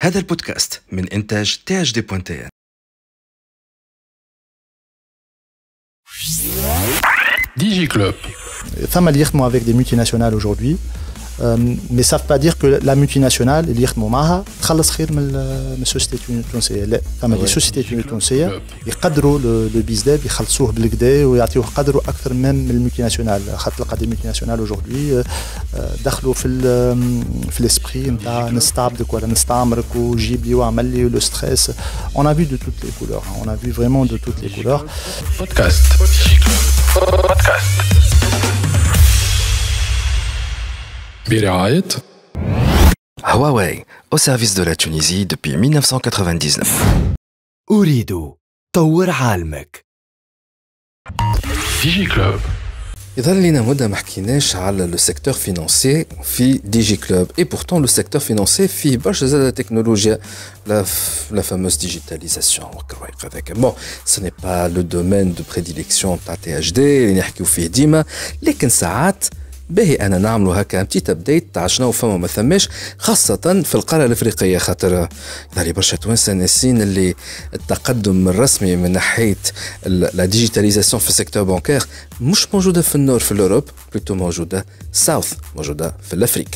هذا البودكاست من إنتاج THD.tn. DigiClub. Femmes اللي يخدموا avec des multinationales aujourd'hui, mais ça ne veut pas dire que la multinationale اللي يخدموا معها تخلص خير من السوسيتي التونسية. لا، فما دي سوسيتي التونسية يقدروا لو بيزداب يخلصوه بالكدا ويعطيوه قدره أكثر من المultinationale. خاطر تلقى دي multinationales aujourd'hui دخلوا في l'esprit نتاع نستعبدك ولا نستعمرك وجيب لي واعمل لي لو ستريس. On a vu de toutes les couleurs. On a vu vraiment de toutes les couleurs. Podcast. برعاية Huawei, au service de la Tunisie depuis 1999. أريد طور عالمك. DigiClub. يظل لنا مدة ما حكيناش على لو سيكتور فينانسي في ديجي كلوب اي بورتون لو سيكتور فينانسي فيه برشا زاد تكنولوجيا لا فاموس ديجيتاليزاسيون هذاك بون سو ني با لو دومين دو بريديليكسيون تاع تي اش دي اللي نحكيو فيه ديما لكن ساعات باهي انا نعملوا هكا بتيت ابديت تاع شنو فما ما ثماش خاصه في القاره الافريقيه خاطر ظهري برشا توانسه ناسين اللي التقدم الرسمي من ناحيه لا ديجيتاليزاسيون في السيكتور بانكير مش موجوده في النور في الاوروب بلوتو موجوده ساوث موجوده في الافريق.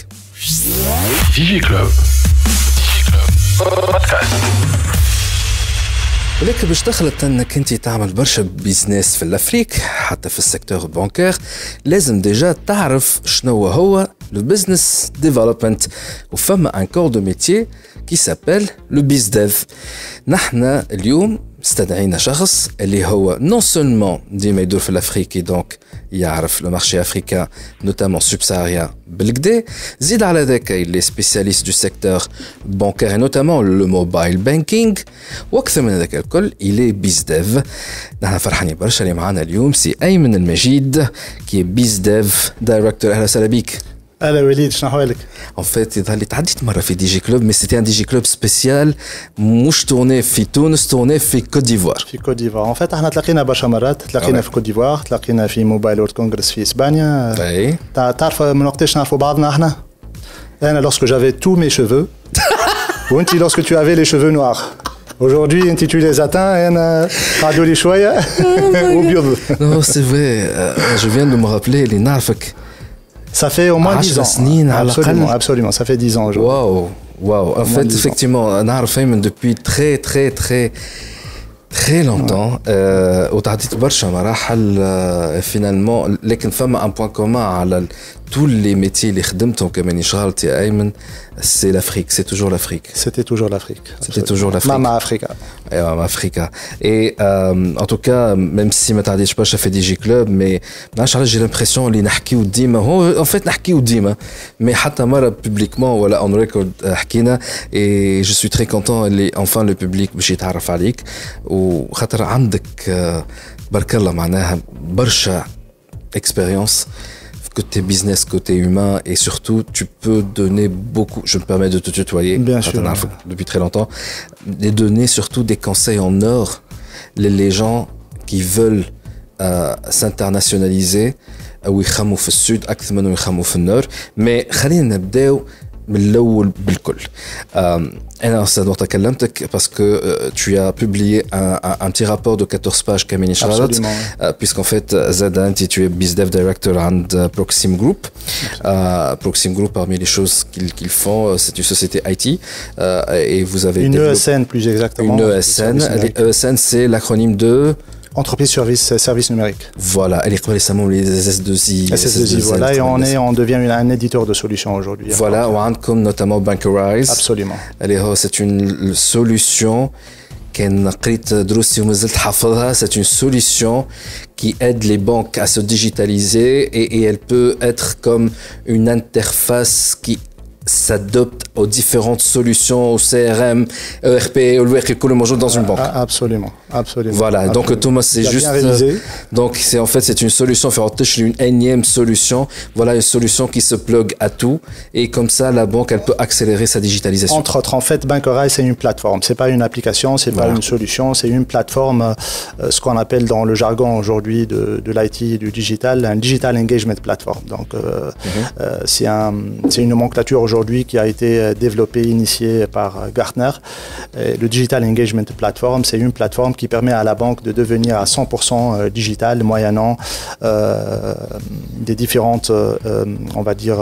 DigiClub. بودكاست. ولكن باش تخلط انك انت تعمل برشا بيزنس في الافريق حتى في السيكتور بانكير لازم ديجا تعرف شنو هو لو بزنس ديفلوبمنت وفما ان كور دو ميتيي كي سابيل لو بيز ديف. نحنا اليوم استدعينا شخص اللي هو نون سولمون ديما يدور في الافريقي دونك يعرف لو مارشي افريكان نوتامون سوبساريان بالكدا زيد على ذاك اللي سبيسياليست دو سيكتور بانكير نوتامون لو موبايل بانكينغ واكثر من ذاك الكل إلي بيز ديف. نحن فرحانين برشا اللي معنا اليوم سي أيمن المجيد كي بيز ديف دايركتور. اهلا وسهلا بيك. أهلا وليد، شنو أحوالك؟ En fait يظهر لي تعديت مرة في ديجي كلوب مي سيتي ان ديجي كلوب سبيسيال مش تورني في تونس تورني في كوت ديفوار. في كوت ديفوار. En fait احنا تلاقينا برشا مرات، تلاقينا في كوت ديفوار، تلاقينا في موبايل وورد كونغرس في اسبانيا. اي تعرف من وقتاش نعرفوا بعضنا احنا؟ أنا lorsque j'avais tous mes cheveux وأنت lorsque tu avais les cheveux noirs. Aujourd'hui, tu les atteins et أنا قعدوا لي شوية وبيض. Non c'est vrai, je viens de me rappeler اللي نعرفك. Ça fait au moins 10 ans. Absolument, absolument, ça fait 10 ans aujourd'hui. Waouh. En fait, effectivement, نعرف أيمن depuis très longtemps. وتعديت برشا مراحل finalement لكن فما un point commun على tous les métiers اللي خدمتهم كمان انشغلت يا أيمن c'est l'Afrique, c'est toujours l'Afrique. C'était toujours l'Afrique. C'était toujours l'Afrique. Mama Africa. Mama Africa. Et en tout cas, même si ما تعديتش برشا في دي جي كلوب mais نعرفش علاش j'ai l'impression اللي نحكيو ديما هو en fait نحكيو ديما mais حتى مرة publiquement ولا on record حكينا et je suis très content اللي enfin le public باش يتعرف عليك وخاطر عندك بارك الله معناها برشا expérience côté business, côté humain et surtout tu peux donner beaucoup, je me permets de te tutoyer bien sûr, depuis très longtemps, de donner surtout des conseils en or les gens qui veulent s'internationaliser ou يخموا في السود أكثر منهم يخموا في النور. mais خلينا نبداو من الأول بالكل. أنا أستاذ وقت كلمتك parce que tu as publié un petit rapport de 14 pages كمان شغلت puisqu'en fait Zada tu es Biz Dev Director عند Proxim Group. Proxim Group parmi les choses qu'ils font c'est une société IT et vous avez une ESN plus exactement. Une ESN. Les ESN c'est l'acronyme de Entreprise service numérique. Voilà, elle est récemment les SS2I. SS2I, voilà, et on devient un éditeur de solutions aujourd'hui. Voilà, comme notamment Bankerize. Absolument. C'est une solution c'est une solution qui aide les banques à se digitaliser et elle peut être comme une interface qui s'adopte aux différentes solutions, au CRM, ERP, au LWR, tout le monde dans une banque. Absolument. Voilà, donc Thomas, c'est juste... Donc c'est en fait c'est une solution, une énième solution. Voilà une solution qui se plug à tout et comme ça la banque elle peut accélérer sa digitalisation. Entre autres, en fait, Bankerize c'est une plateforme, c'est pas une application, c'est pas une solution, c'est une plateforme, ce qu'on appelle dans le jargon aujourd'hui de l'IT, du digital, un digital engagement platform. Donc c'est une nomenclature aujourd'hui aujourd'hui qui a été développé, initié par Gartner. Le Digital Engagement Platform, c'est une plateforme qui permet à la banque de devenir à 100% digital, moyennant des différentes, on va dire,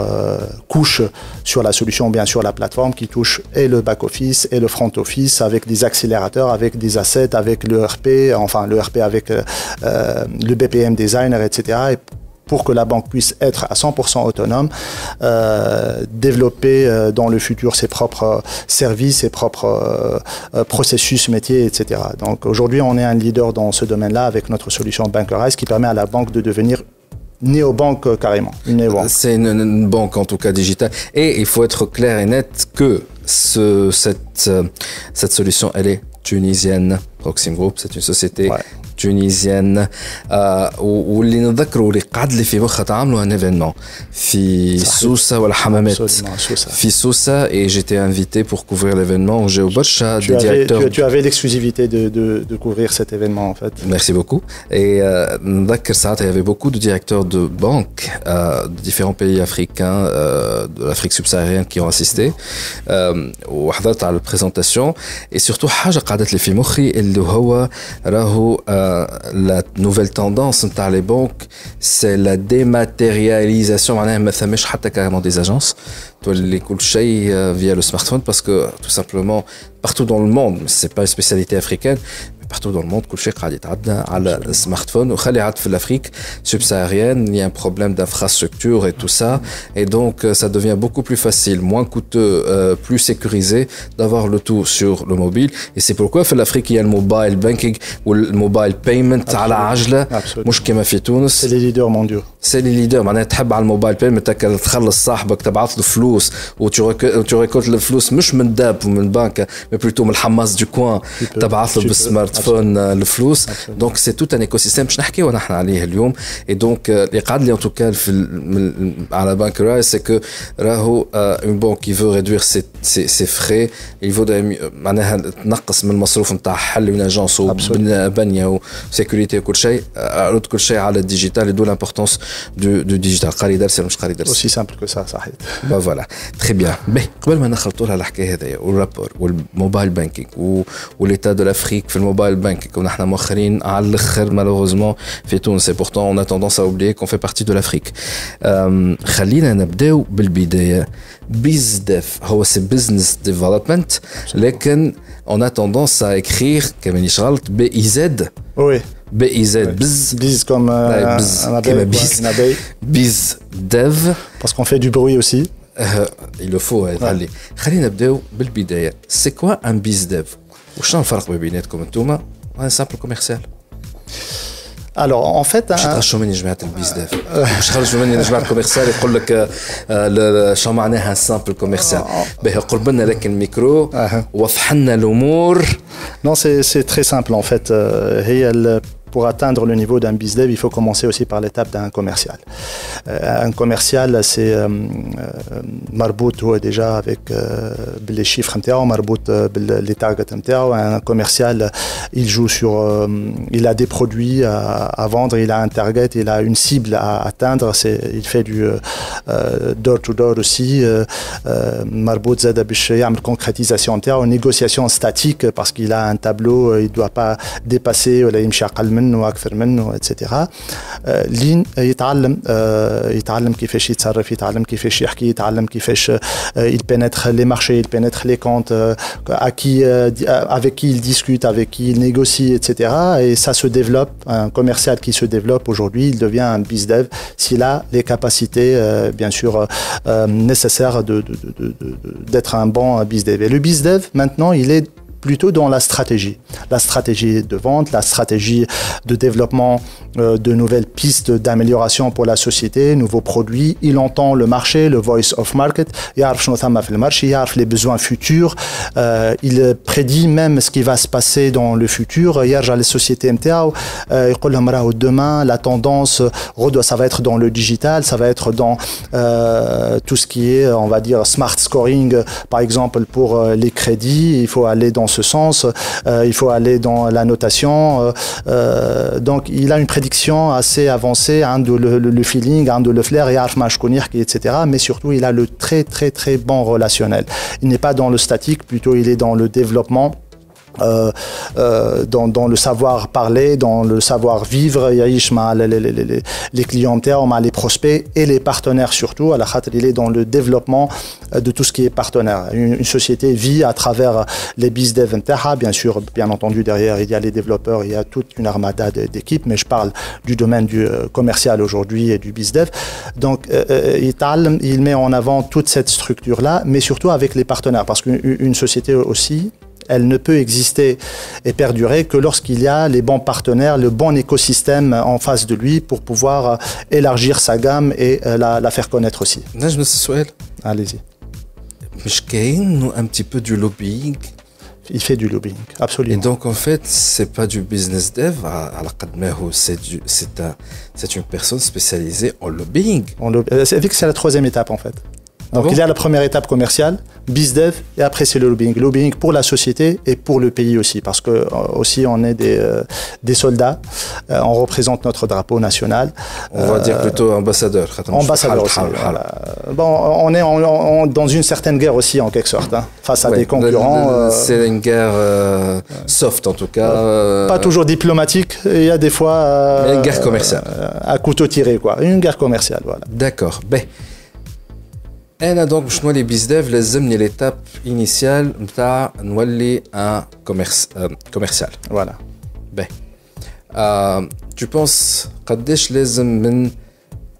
couches sur la solution, bien sûr la plateforme qui touche et le back-office et le front-office avec des accélérateurs, avec des assets, avec le RP, enfin le RP avec le BPM Designer, etc. Et pour que la banque puisse être à 100% autonome, développer dans le futur ses propres services, ses propres processus métiers, etc. Donc aujourd'hui, on est un leader dans ce domaine-là avec notre solution Bankerize qui permet à la banque de devenir néobanque carrément, une néobanque. C'est une banque en tout cas digitale. Et il faut être clair et net que cette solution, elle est tunisienne. Proxim Group, c'est une société tunisienne. واللي نذكروا اللي قعد لي في مخها تعملوا un événement في سوسة ولا حمامات في سوسة et j'étais invité pour couvrir l'événement. J'ai au برشا des directeurs. Tu avais l'exclusivité de couvrir cet événement en fait. Merci beaucoup. Et نذكر ساعتها il y avait beaucoup de directeurs de banques de différents pays africains de l'Afrique subsaharienne qui ont assisté وحضرت على البريزنتاسيون et surtout حاجة قعدت لي في مخي اللي هو راهو la nouvelle tendance نتاع les banques c'est la dématérialisation معناها ما ثماش حتى carrément des agences تولي كل شيء via le smartphone parce que tout simplement partout dans le monde c'est pas une spécialité africaine partout dans le monde, كل شيء قاعد يتعدى على السمارتفون وخلي عاد في l'Afrique subsaharienne, il y a un problème d'infrastructure et tout ça et donc ça devient beaucoup plus facile, moins coûteux, plus sécurisé d'avoir le tout sur le mobile et c'est pourquoi في l'Afrique il y a le mobile banking ou le mobile payment على عجلة مش كما في تونس. C'est les leaders mondiaux. C'est les leaders معناها تحب على الموبايل بايمنت تخلص صاحبك تبعث له فلوس وتو ريكولت الفلوس مش من داب ومن البنك mais plutôt من الحماص du coin تبعث له بالسمارت فون الفلوس دونك سي توت ان ايكو سيستيم باش نحكيو نحن عليه اليوم اي دونك اللي قعد لي ان توكال في على بانكرايز سي كو راهو اون بانك كي فو ريدوير سي فري il vaut معناها تنقص من المصروف نتاع حل اون اجونس وبنيه وسيكوريتي وكل شيء رد كل شيء على الديجيتال دو لامبورطونس دو ديجيتال قاري درس مش قاري درس aussi simple que ça صحيح با فوالا تري بيان باهي قبل ما نخلطوا لها الحكايه هذيا والرابور والموبايل بانكينغ وليتا دو لافريك في الموبايل بانكينغ ونحن مؤخرين على الاخر مالوغوزمون في تونس pourtant on a tendance à oublier qu'on fait partie de l'Afrique خلينا نبداو بالبدايه بيزديف هو سي بزنس ديفلوبمنت لكن on a tendance à écrire كما غلط بي اي زد oui BIZ biz comme biz dev parce qu'on fait du bruit aussi il le faut allez خلينا نبداو بالبدايه c'est quoi un biz dev وشنو الفرق بيناتكم انتوما un simple commercial alors en fait مش تخرجوا مني جماعه البيز ديف مش خرجوا مني جماعه الكوميرسيال يقول لك شو معناها سامبل كوميرسيال باهي قرب لنا لك الميكرو وضح لنا الامور non c'est très simple en fait هي pour atteindre le niveau d'un bizdev, il faut commencer aussi par l'étape d'un commercial. Un commercial, c'est marbout déjà avec les chiffres marbout les targets. Un commercial, il joue sur, il a des produits à vendre, il a un target, il a une cible à atteindre. Il fait du door to door aussi. Marbout zada bish ya'mel concrétisation une négociation statique parce qu'il a un tableau, il doit pas dépasser ولا يمشي أقل منه واكثر منه اتسيتيرا لين يتعلم كيفاش يتصرف يتعلم كيفاش يحكي يتعلم كيفاش il pénètre les marchés il pénètre les comptes avec qui il discute avec qui il négocie etc et ça se développe un commercial qui se développe aujourd'hui il devient un bizdev s'il a les capacités bien sûr nécessaires d'être un bon bizdev et le bizdev maintenant il est plutôt dans la stratégie de vente, la stratégie de développement de nouvelles pistes d'amélioration pour la société, nouveaux produits. Il entend le marché, le voice of market, il يعرف شنو ثم في المارشي, il يعرف les besoins futurs, il prédit même ce qui va se passer dans le futur. يرجع للسوسيتي نتاعو يقول لهم راهو demain la tendance ça va être dans le digital, ça va être dans tout ce qui est on va dire smart scoring par exemple pour les crédits, il faut aller dans ce sens, il faut aller dans la notation. Donc, il a une prédiction assez avancée, le feeling, de le flair, etc. Mais surtout, il a le très, très, très bon relationnel. Il n'est pas dans le statique, plutôt il est dans le développement. Dans le savoir parler, dans le savoir vivre, les clientèles, les prospects et les partenaires surtout. Il est dans le développement de tout ce qui est partenaire. Une société vit à travers les bizdev, bien sûr, bien entendu derrière il y a les développeurs, il y a toute une armada d'équipes, mais je parle du domaine du commercial aujourd'hui et du bizdev. Donc il met en avant toute cette structure-là, mais surtout avec les partenaires, parce qu'une société aussi, elle ne peut exister et perdurer que lorsqu'il y a les bons partenaires, le bon écosystème en face de lui pour pouvoir élargir sa gamme et la faire connaître aussi. Allez-y. Un petit peu du lobbying. Il fait du lobbying, absolument. Et donc en fait, c'est pas du business dev, c'est une personne spécialisée en lobbying. C'est la troisième étape en fait. Donc il y a la première étape commerciale, bizdev, et après c'est le lobbying. Lobbying pour la société et pour le pays aussi, parce que aussi on est des soldats, on représente notre drapeau national. On va dire plutôt ambassadeur. Ambassadeur aussi, voilà. Bon, on est dans une certaine guerre aussi en quelque sorte, face à des concurrents. C'est une guerre soft en tout cas. Pas toujours diplomatique, il y a des fois... une guerre commerciale. À couteau tiré, quoi. Une guerre commerciale, voilà. D'accord. أنا donc باش نولي بيزديف لازمني l'étape initiale نتاع نولي un commercial. Voilà. Tu penses قداش لازم من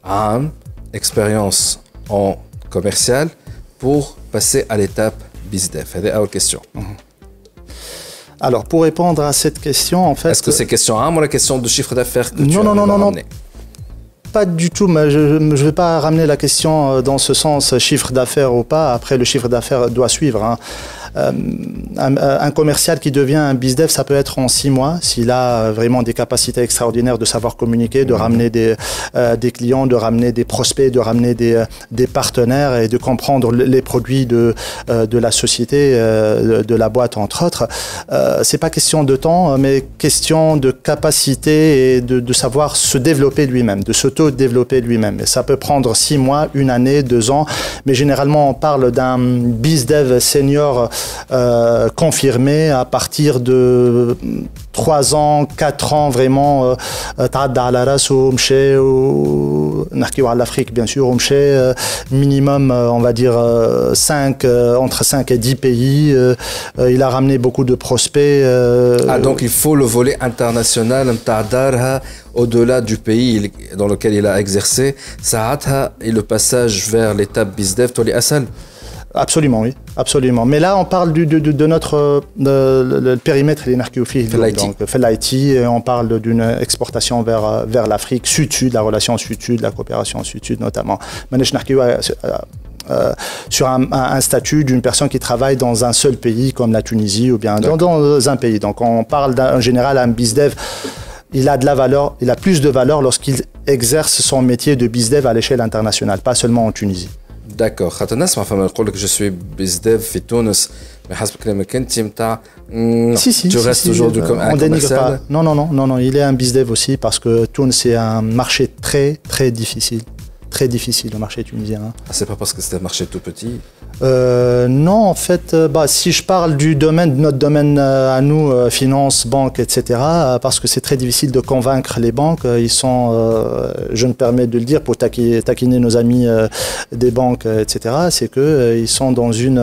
عام expérience en commercial pour passer à l'étape بيزديف؟ هذه أول question. Alors pour répondre à cette question en fait. Est-ce que c'est question عام ou la question de chiffre d'affaires que non. Pas du tout, mais je ne vais pas ramener la question dans ce sens, chiffre d'affaires ou pas. Après, le chiffre d'affaires doit suivre. Un commercial qui devient un bizdev, ça peut être en 6 mois, s'il a vraiment des capacités extraordinaires de savoir communiquer, de ramener des clients, de ramener des prospects, de ramener des partenaires et de comprendre les produits de la société, de la boîte, entre autres. C'est pas question de temps, mais question de capacité et de savoir se développer lui-même, de s'auto-développer lui-même. Et ça peut prendre 6 mois, 1 année, 2 ans, mais généralement on parle d'un bizdev senior confirmé à partir de 3 ans, 4 ans vraiment تعدى على راسه مشى نحكيو على l'Afrique bien sûr مشى minimum on va dire 5 entre 5 et 10 pays il a ramené beaucoup de prospects donc il faut le volet international نتاع دارها au-delà du pays dans lequel il a exercé ساعتها et le passage vers l'étape bizdev تولي أسهل. Absolument, oui, absolument. Mais là, on parle de notre le périmètre des narcophiles, donc fait l'IT, et on parle d'une exportation vers l'Afrique sud-sud, la relation sud-sud, la coopération sud-sud notamment. Sur un statut d'une personne qui travaille dans un seul pays comme la Tunisie ou bien dans un pays. Donc on parle en général un bizdev. Il a de la valeur, il a plus de valeur lorsqu'il exerce son métier de bizdev à l'échelle internationale, pas seulement en Tunisie. D'accord. خاطر نسمع فما يقول لك je suis bizdev في تونس mais حسب كلامك انت نتاع tu restes aujourd'hui comme un commercial. Non, il est un bizdev aussi parce que Tunis c'est un marché très très difficile. Très difficile le marché tunisien. C'est pas parce que c'est un marché tout petit? Non, en fait, si je parle du domaine, de notre domaine à nous, finance, banque, etc., parce que c'est très difficile de convaincre les banques. Ils sont, je me permets de le dire pour taquiner nos amis des banques, etc., c'est qu'ils sont dans une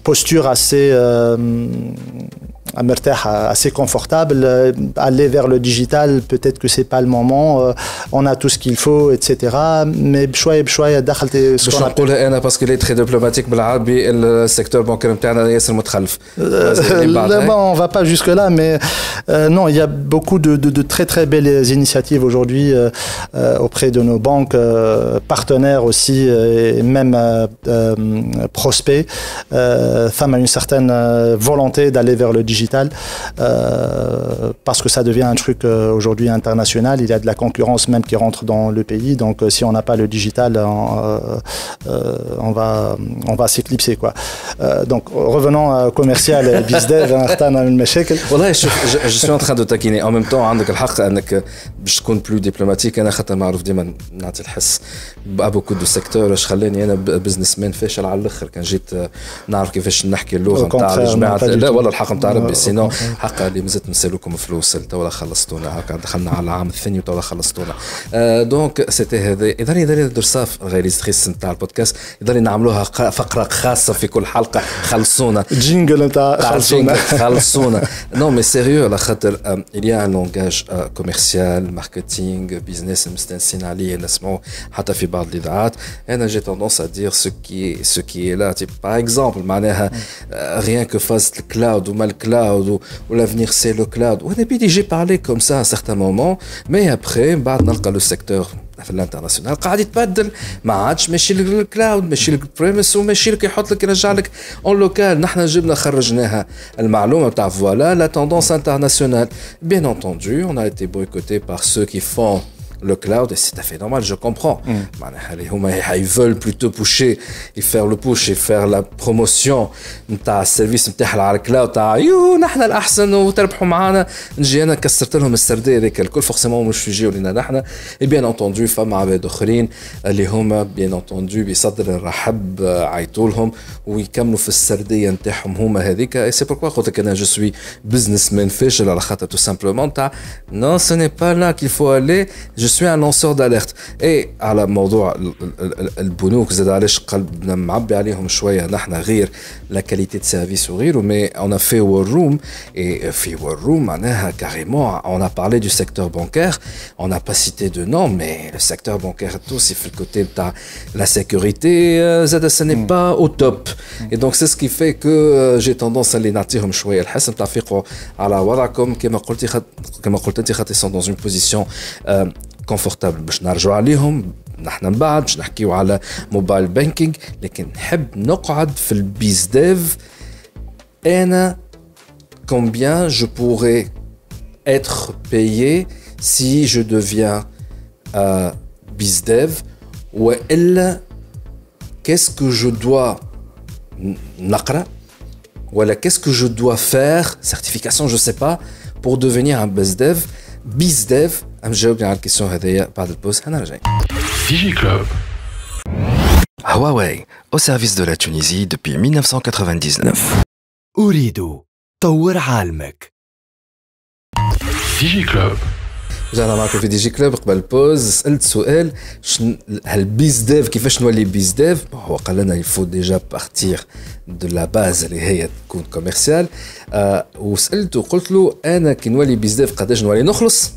posture assez confortable. Aller vers le digital, peut-être que c'est pas le moment. On a tout ce qu'il faut, etc. Mais بشوية دخلت باش نقولها أنا parce qu'il est très diplomatique بالعربي السيكتور بانكير نتاعنا ياسر متخلف. On va pas jusque là, mais non, il y a beaucoup de très très belles initiatives aujourd'hui auprès de nos banques partenaires aussi et même prospects. Femme a une certaine volonté d'aller vers le digital. digital, parce que ça devient un truc aujourd'hui international. Il y a de la concurrence même qui rentre dans le pays. Donc, si on n'a pas le digital, on va s'éclipser, quoi. Donc, revenons commercial, bizdev, والله je suis en train de taquiner. En même temps, عندك الحق انك باش تكون بلو دبلوماتيك. انا خاطر معروف ديما نعطي الحس بابوكو دو سيكتور اش خلاني انا بزنس مان فاشل على الاخر. كان جيت نعرف كيفاش نحكي اللغه نتاع الجماعه. لا والله الحق نتاع ربي. سينو حق اللي مازلت نسالوكم فلوس تو خلصتونا. هكا دخلنا على العام الثاني وتو خلصتونا. دونك سيتي هذا يظل درساف غيريستريس نتاع البودكاست. يظل نعملوها فقره خاصه في كل حلقه. خلصونا جينجل نتاع خلصونا. نو مي سيريو على خاطر il y a un langage commercial, marketing, business مستنسين عليه نسمعوه حتى في بعض الإذاعات. أنا j'ai tendance à dire ce qui est là. Par exemple معناها rien que fasse le cloud ou mal cloud ou l'avenir c'est le cloud. Au début j'ai parlé comme ça à un certain moment, mais après بعد نلقى le secteur في الانترناسيونال قاعد يتبدل. ما عادش ماشي الكلاود ماشي البريمس وماشي لك يحط لك يرجع لك اون لوكال. نحن جبنا خرجناها المعلومه تاع فوالا لا توندونس انترناسيونال. بيان انتوندو on a été boycotté par ceux qui font le cloud et c'est tout à fait normal, je comprends. Ils veulent plutôt pusher et faire le push et faire la promotion نتاع السيرفيس نتاعها على الكلاود تاع يو نحن الاحسن وتربحوا معنا. نجي انا كسرت لهم السرديه هذيك الكل. فورسيمون مش يجيو لنا نحن. اي بيان انتوندو فما عباد اخرين اللي هما بيان انتوندو بصدر الرحب عيطوا لهم ويكملوا في السرديه نتاعهم هما هذيك. اي سي بوركوا قلت لك انا جو سوي بزنس مان فاشل على خاطر تو سامبلومون تاع نو سو ني با لا كيل فو الي. Je suis un lanceur d'alerte. Et على موضوع البنوك زاد علاش قلبنا معبي عليهم شويه نحن غير لا كاليتي دو سيرفيس وغيره. مي on a fait war room et في war room معناها carrément on a parlé du secteur bancaire. On n'a pas cité de nom mais le secteur bancaire tout c'est في الكوتي تاع la sécurité زاد ça n'est pas au top. Et donc c'est ce qui fait que j'ai tendance à les نعطيهم شويه الحس نتاع فيقوا على وضعكم كما قلت انت خاطر sont dans une position confortable باش نرجعوا عليهم. نحن من بعد باش نحكيو على موبايل بانكينج. لكن نحب نقعد في البيز ديف. انا combien je pourrais être payé si je deviens biz dev ou الا qu'est-ce que je dois نقرا ولا qu'est-ce que je dois faire certification je sais pas pour devenir un biz dev. نجاوب على الكيسيون هذيا بعد البوز. انا راجعين. Digi Club. Huawei, au service de la Tunisie depuis 1999. أريد طور عالمك. Digi Club. رجعنا معكم في دي جي كلوب. قبل البوز سألت سؤال هل بيز ديف كيفاش نولي بيز ديف. هو قال لنا يفو ديجا بارتير دو لا باز اللي هي تكون كوميرسيال. وسألته قلت له أنا كي نولي بيز ديف قداش نولي نخلص.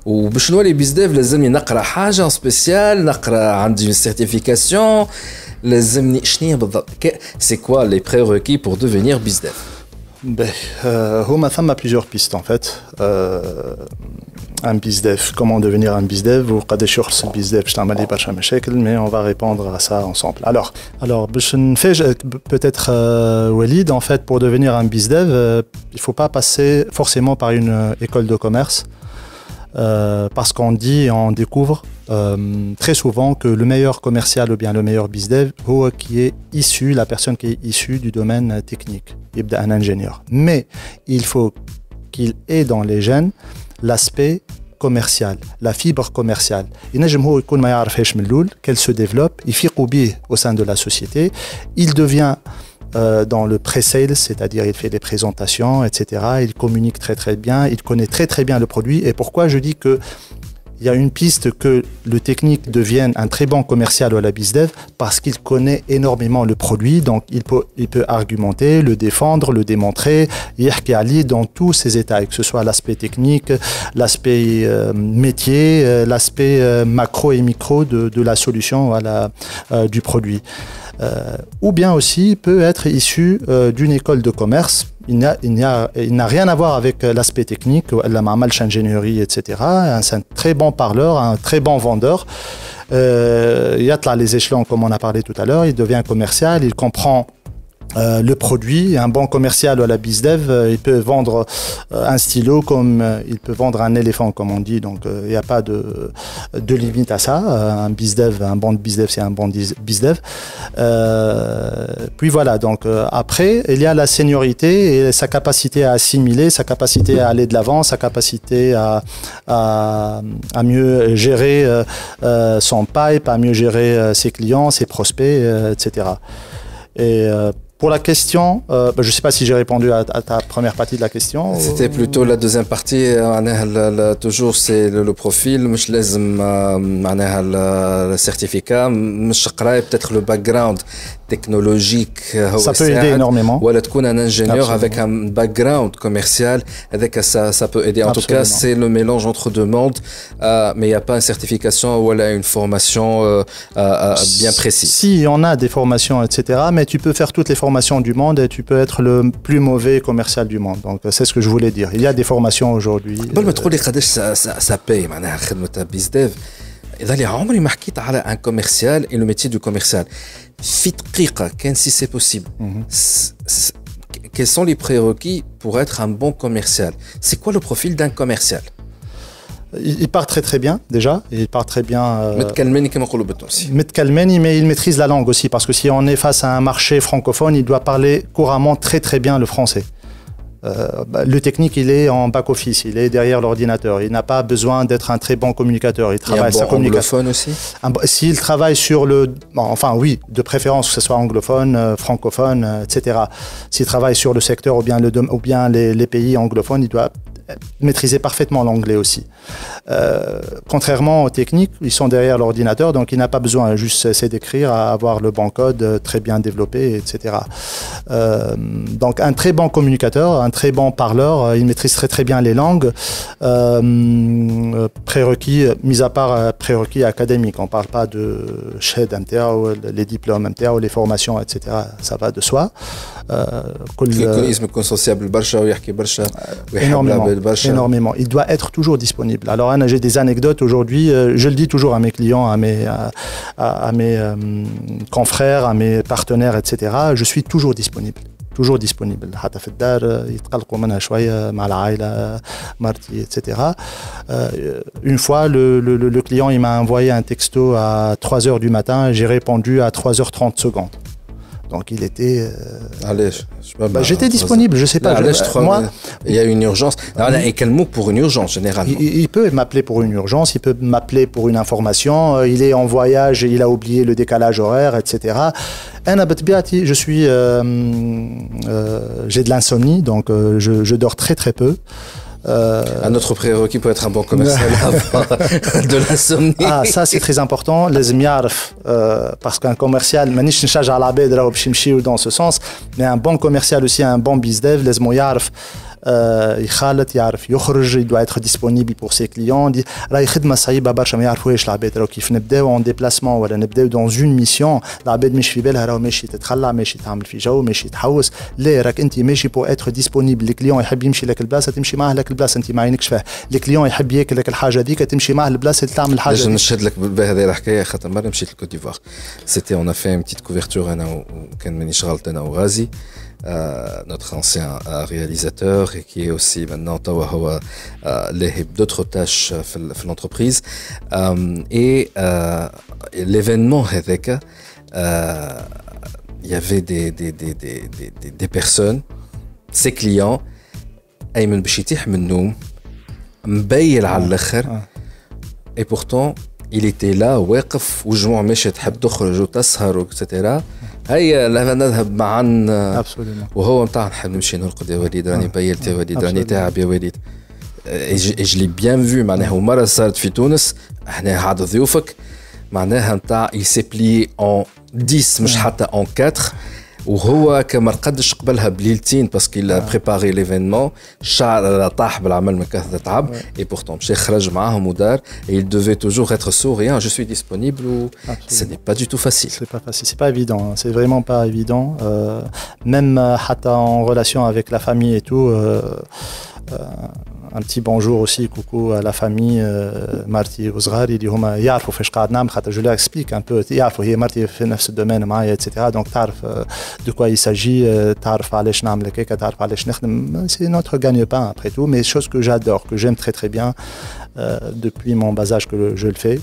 وباش نولي بيز ديف لازمني نقرا حاجه سبيسيال نقرا عندي سيرتيفيكاسيون لازمني شنو بالضبط سي كوا لي بريريكي بور ديفينير بيز ديف. هما ثم plusieurs pistes en fait. Un bizdev, comment devenir un bizdev ou قداش يخلص البيزديف باش تعمل لي برشا مشاكل. mais on va répondre à ça ensemble. Alors باش نفاجئك peut-être Walid, en fait pour devenir un bizdev il faut pas passer forcément par une école de commerce. Parce qu'on dit et on découvre très souvent que le meilleur commercial ou bien le meilleur bizdev qui est issu, la personne qui est issue du domaine technique, un ingénieur. Mais il faut qu'il ait dans les gènes l'aspect commercial, la fibre commerciale. Qu'elle se développe, il fait au sein de la société, il devient dans le pré-sales, c'est-à-dire il fait des présentations, etc. Il communique très très bien, il connaît très très bien le produit. Et pourquoi je dis que il y a une piste que le technique devienne un très bon commercial ou à la bizdev, parce qu'il connaît énormément le produit, donc il peut argumenter, le défendre, le démontrer, dans tous ses états, que ce soit l'aspect technique, l'aspect métier, l'aspect macro et micro de la solution voilà, du produit. Ou bien aussi peut être issu d'une école de commerce. Il n'a rien à voir avec l'aspect technique, la marche ingénierie, etc. C'est un très bon parleur, un très bon vendeur. Il y a les échelons, comme on a parlé tout à l'heure. Il devient commercial, il comprend le produit. Un bon commercial ou la BizDev, il peut vendre un stylo comme il peut vendre un éléphant, comme on dit. Donc, il n'y a pas de limite à ça. Un BizDev, un bon BizDev, c'est un bon BizDev. Puis voilà. Donc, après, il y a la seniorité et sa capacité à assimiler, sa capacité à aller de l'avant, sa capacité à mieux gérer son pipe, à mieux gérer ses clients, ses prospects, etc. Et pour la question, je ne sais pas si j'ai répondu à ta première partie de la question. C'était plutôt la deuxième partie. Toujours, c'est le profil. مش لازم معناها le certificat. مش قراية peut-être le background technologique. Ça peut aider énormément. Ou تكون un ingénieur avec un background commercial. Avec ça peut aider. En tout cas, c'est le mélange entre deux mondes. Mais il n'y a pas une certification ou une formation bien précise. Si, on a des formations, etc. Mais tu peux faire toutes les formations du monde et tu peux être le plus mauvais commercial du monde. Donc, c'est ce que je voulais dire. Il y a des formations aujourd'hui. قبل ما تقول لي قداش ça paye معناها خدمة BizDev. إذا لي عمري ما حكيت على un commercial et le métier du commercial. في دقيقة كان si c'est possible. Quels sont les prérequis pour être un bon commercial? C'est quoi le profil d'un commercial? Il part très très bien déjà, il part très bien. متكلماني كما نقولوا بالتونسي. متكلماني, mais il maîtrise la langue aussi parce que si on est face à un marché francophone, il doit parler couramment très très bien le français. Le technique, il est en back office, il est derrière l'ordinateur. Il n'a pas besoin d'être un très bon communicateur. Il travaille sa communication. Anglophone aussi. S'il travaille sur le, enfin oui, de préférence que ce soit anglophone, francophone, etc. S'il travaille sur le secteur ou bien les pays anglophones, il doit maîtriser parfaitement l'anglais aussi. Contrairement aux techniques, ils sont derrière l'ordinateur, donc il n'a pas besoin juste c'est d'écrire, à avoir le bon code très bien développé, etc. Donc un très bon communicateur, un très bon parleur, il maîtrise très très bien les langues. Prérequis, mis à part prérequis académiques, on ne parle pas de chef MTA ou les diplômes MTA ou les formations, etc. Ça va de soi. Énormément. Il doit être toujours disponible. Alors, j'ai des anecdotes aujourd'hui. Je le dis toujours à mes clients, à mes confrères, à mes partenaires, etc. Je suis toujours disponible. Toujours disponible. حتى في الدار يتقلقوا منها شوية مع العائلة مرتي, etc. Une fois, le client il m'a envoyé un texto à 3h du matin. J'ai répondu à 3h30 secondes. Donc il était. J'étais disponible, je sais pas. Moi, il y a une urgence. Et quel mot pour une urgence généralement? Il peut m'appeler pour une urgence, il peut m'appeler pour une information. Il est en voyage, il a oublié le décalage horaire, etc. Je suis, j'ai de l'insomnie, donc je dors très très peu. Un autre prérequis pour être un bon commercial, avoir de l'insomnie. Ah, ça c'est très important. لازم يعرف parce qu'un commercial, مانيش نشجع العباد راهو باش يمشيو dans ce sens, mais un bon commercial aussi, un bon BizDev, لازم يعرف يخالط, يعرف يخرج, il doit être disponible pour ses clients. راهي خدمه صعيبه برشا, ما يعرفوهاش العباد. راهو كيف نبداو en déplacement ولا نبداو dans une mission, العباد مش في بالها راهو ماشي تتخلع, ماشي تعمل في جو, ماشي تحوس. لا, راك انت ماشي pour être disponible. الكليون يحب يمشي لك البلاصه تمشي معاه لك البلاصه, انت ما عينكش فيها. الكليون يحب ياكل لك الحاجه هذيك تمشي معاه البلاصه اللي تعمل الحاجه. لازم نشهد لك بالباه هذه الحكايه, خاطر مره مشيت لكوت ديفوار. سيتي اون افي ان بتيت كوفرتور انا وكان مانيش غلط انا وغازي. Notre ancien réalisateur et qui est aussi maintenant d'autres tâches dans l'entreprise. Et l'événement avec, il y avait des personnes, ses clients, أيمن باش يطيح من النوم مبيل على الآخر. Et pourtant il était là واقف وجموع ماشية تحب تخرج وتسهر etc. هيا لا نذهب معا وهو متاع نحب نمشي نرقد يا وليد, راني بيلت يا وليد, راني تعب يا وليد. je l'ai bien vu معناها. ومرة صارت في تونس, احنا عاد ضيوفك معناها متاع il s'est plié en 10 مش حتى en 4. وهو كما رقدش قبلها بليلتين باسكو il a préparé l'événement. الشعر طاح بالعمل من كثرة تعب. et pourtant مشى خرج معاهم ودار. et il devait toujours être souriant. je suis disponible. ou ce n'est pas du tout facile. C'est pas facile, c'est pas évident, c'est vraiment pas évident. Même حتى en relation avec la famille et tout. un petit bonjour aussi, coucou à la famille Marty وصغاري اللي هما يعرفوا فاش قاعد نعمل خاطر je leur explique un peu يعرفوا هي مرتي في نفس الدومين معايا etc. donc تعرف de quoi il s'agit, تعرف علاش نعمل هكاك, تعرف علاش نخدم. C'est notre gagne-pain après tout, mais chose que j'adore, que j'aime très très bien depuis mon bas âge que je le fais.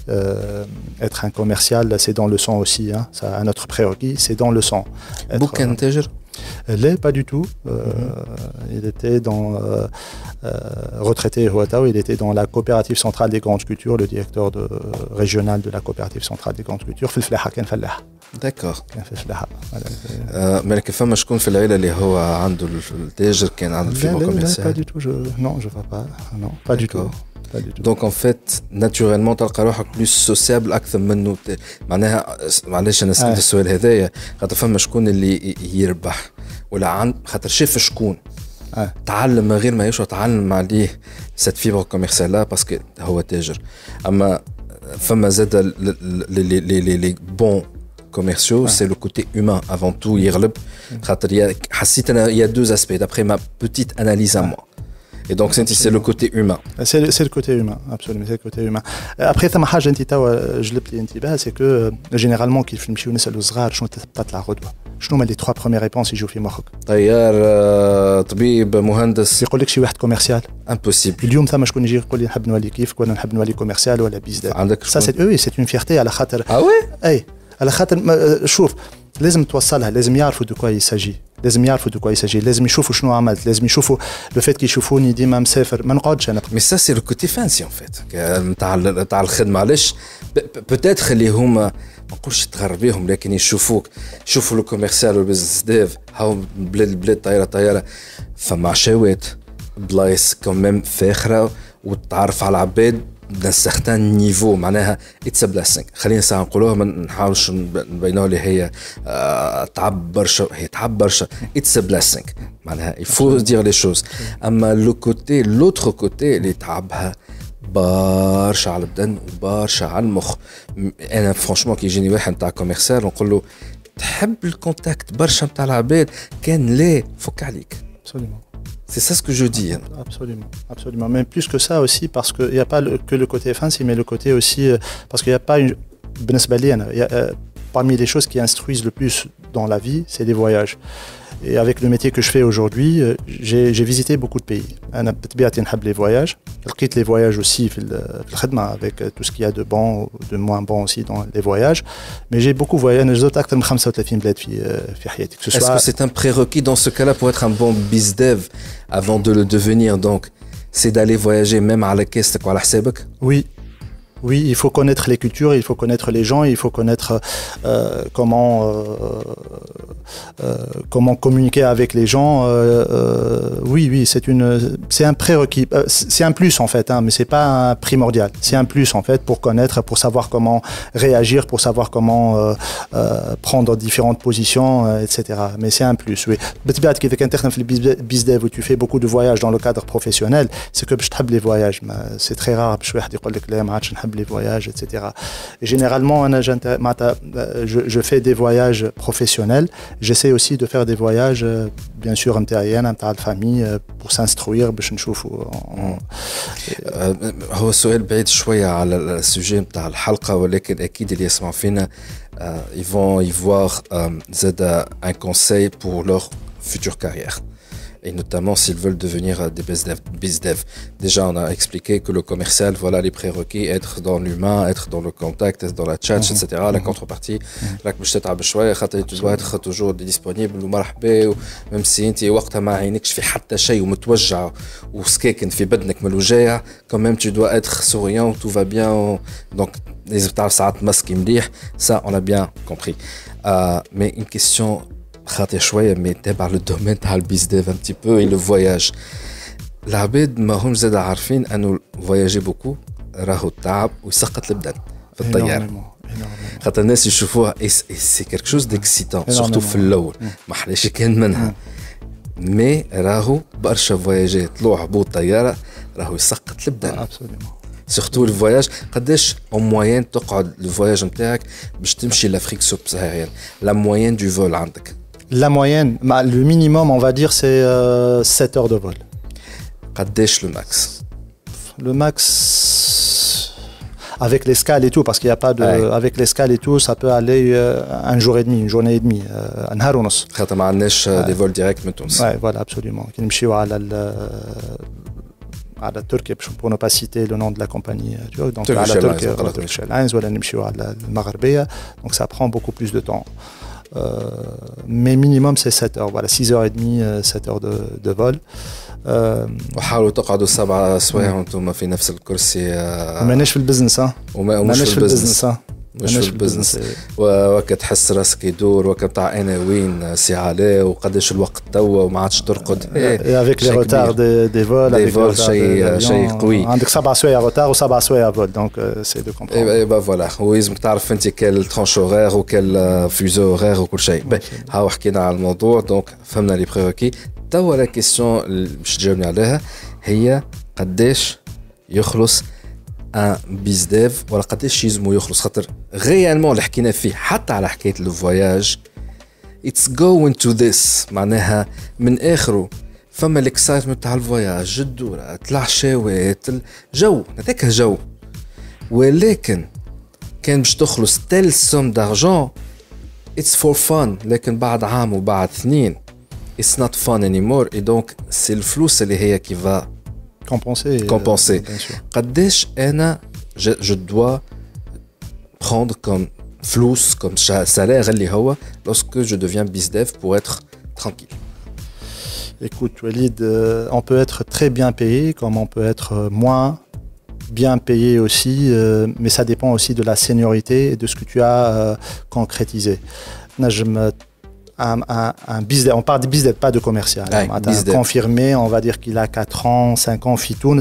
Être un commercial, c'est dans le sang aussi, hein. Ça a notre prérequis, c'est dans le sang. بوكان تاجر؟ Là, pas du tout. Il était retraité Huatao, il était dans la coopérative centrale des grandes cultures, le directeur régional de la coopérative centrale des grandes cultures. D'accord. كان في الفلاحة. مالك فما شكون في العائلة اللي هو عنده التاجر كان عنده فيلم كوميرسيال؟ Pas du tout. Non, je vois pas. Non, pas du tout. Donc en fait naturellement تلقى روحك plus sociable أكثر منه معناها معلش أنا سألت السؤال هذايا خاطر فما شكون اللي يربح ولا خاطر شاف شكون تعلم من غير ما يشعر تعلم عليه cette fibre commerciale là parce que هو تاجر. أما فما زاد les bons commerciaux, c'est le côté humain avant tout يغلب خاطر حسيت أنا il y a deux aspects d'après ma petite analyse à moi. Et donc c'est le côté humain. C'est le côté humain, absolument, c'est le côté humain. Après ثم حاجة أنت توا جلبت لي انتباه, c'est que généralement كيف نمشيو نسألوا الصغار شنو تبطل الغدوة, شنو هما les trois premières réponses يجوا في مخك؟ طيار, طبيب, مهندس. يقول لك شي واحد كوميرسيال. Impossible. اليوم ثم شكون يجي يقول لي نحب نولي كيفك ولا نحب نولي كوميرسيال ولا بيزنس. عندك ça c'est une fierté على خاطر. Ah ouais? أي على خاطر شوف لازم توصلها, لازم يعرفوا de quoi il s'agit. لازم يعرفوا de quoi il s'agit, لازم يشوفوا شنو عملت, لازم يشوفوا لو فات كي يشوفوني ديما مسافر ما نقعدش انا. Mais ça c'est le côté fancy en fait نتاع الخدمه. علاش peut-être اللي هما ما نقولش تغرب بهم لكن يشوفوا لو كوميرسيال والبيزنس ديف هاو بلاد طياره فما عشاوات بلايص كوميم فاخره وتعرف على العباد d'un certain niveau معناها it's a blessing. خلينا ساعة نقولوها ما نحاولش نبينوها اللي هي تعب برشا, هي تعب برشا it's a blessing معناها il faut dire les choses. أما l'autre côté اللي تعبها برشا على البدن وبرشا على المخ. أنا فرانشمون كي يجيني واحد نتاع كوميرسيال نقول له تحب الكونتاكت برشا نتاع العباد كان لا فك عليك. Absolument. C'est ça ce que je dis. Absolument. Mais plus que ça aussi, parce qu'il n'y a pas que le côté fancy, mais le côté aussi, parce qu'il n'y a pas une... Parmi les choses qui instruisent le plus dans la vie, c'est les voyages. Et avec le métier que je fais aujourd'hui, j'ai visité beaucoup de pays. أنا بطبيعتي نحب les voyages. لقيت les voyages aussi في الخدمة avec tout ce qu'il y a de bon ou de moins bon aussi dans les voyages. Mais j'ai beaucoup voyagé. أنا زرت أكثر من 35 بلاد في حياتي. Est-ce que c'est un prérequis dans ce cas-là pour être un bon bizdev avant de le devenir donc c'est d'aller voyager même à la caisse ou à la حسابك? Oui, il faut connaître les cultures, il faut connaître les gens, il faut connaître comment communiquer avec les gens. Oui, c'est un prérequis. C'est un plus en fait, hein, mais c'est pas un primordial. C'est un plus en fait pour connaître, pour savoir comment réagir, pour savoir comment prendre différentes positions, etc. Mais c'est un plus, oui. Tu fais beaucoup de voyages dans le cadre professionnel, c'est que je traite les voyages. C'est très rare. Les voyages, etc. Et généralement, je fais des voyages professionnels. J'essaie aussi de faire des voyages, bien sûr, intérieurs, avec la famille, pour s'instruire. هو السؤال بعيد شوية على السوجي نتاع الحلقة ولكن أكيد اللي يسمعوا فينا ils vont y voir un conseil pour leur future carrière. Et notamment s'ils veulent devenir des bizdev. Déjà, on a expliqué que le commercial, voilà les prérequis, être dans l'humain, être dans le contact, être dans la chat, etc. La contrepartie, là, tu dois être toujours disponible, même si tu وقتها ما عينكش في حتى شيء ومتوجع وسكاكن في بدنك من الوجاع, quand même tu dois être souriant, tout va bien. Donc, les ساعات مسكي مليح, ça on a bien compris. Mais une question خاطر شويه مي تابع لو دومين تاع البيزديف ان تي بو اي لو فواياج. العباد ما هم زاد عارفين انه فواياجي بوكو راهو تعب ويسقط البدن في الطياره. خاطر الناس يشوفوها سي كيرك شوز ديكسيتون سورتو في الاول ما حلاش كان منها. مي راهو برشا فواياجات طلوع هبوط طياره راهو يسقط البدن. سورتو الفواياج قداش اون موين تقعد الفواياج نتاعك باش تمشي لافريك سوبساهاريان لا موين دو فول عندك؟ La moyenne, le minimum, on va dire, c'est 7 heures de vol. قداش le max? Le max, avec l'escale et tout, parce qu'il n'y a pas de. Ouais. Avec l'escale et tout, ça peut aller un jour et demi, une journée et demie. Un نهار ونص. خاطر ما عندناش des vols directs من تونس. Ouais, voilà, absolument. كي نمشيو على تركيا pour ne pas citer le nom de la compagnie, tu vois, donc Turkish على Airlines, تركيا ولا Turkish Airlines ولا نمشيو على المغربية, donc ça prend beaucoup plus de temps. Mais minimum c'est 7 heures, voilà, 6 heures et demie, 7 heures de vol. وحاولوا تقعدوا 7 سوايع وانتم في نفس الكرسي. ماناش في البزنس ها. مش في البزنس. مش في البزنس. وكا تحس راسك يدور وكا بتاع انا وين سي علي وقداش الوقت توا وما عادش ترقد. avec les retards des vols. des vols شيء قوي. عندك 7 سوايع retard و7 سوايع vol, donc c'est de comprendre. اي با فوالا ولازمك تعرف انت كال ترانش اورير وكال فيزو اورير وكل شيء. هاو حكينا على الموضوع, دونك فهمنا لي بريوكي. توا لا كيسيون اللي باش تجاوبني عليها هي قداش يخلص ان بيز ديف ولا قداش يلزمو يخلص, خاطر غيالمون اللي حكينا فيه حتى على حكايه لو فواياج اتس جوين تو ذس, معناها من اخره فما الاكسايتمنت تاع الفواياج, الدورات, العشاوات, الجو, هذاك جو. ولكن كان باش تخلص تيل سوم دارجون اتس فور فان, لكن بعد عام وبعد 2 it's not fun anymore, et donc c'est le flou اللي هي qui va compenser. Bien sûr. قداش أنا je dois prendre comme flous, comme salaire اللي هو lorsque je deviens bizdev pour être tranquille. Écoute Walid, on peut être très bien payé comme on peut être moins bien payé aussi, mais ça dépend aussi de la seniorité et de ce que tu as concrétisé. Un business, on parle de business, pas de commercial. Confirmé, on va dire qu'il a 4 ans, 5 ans, Fitoun,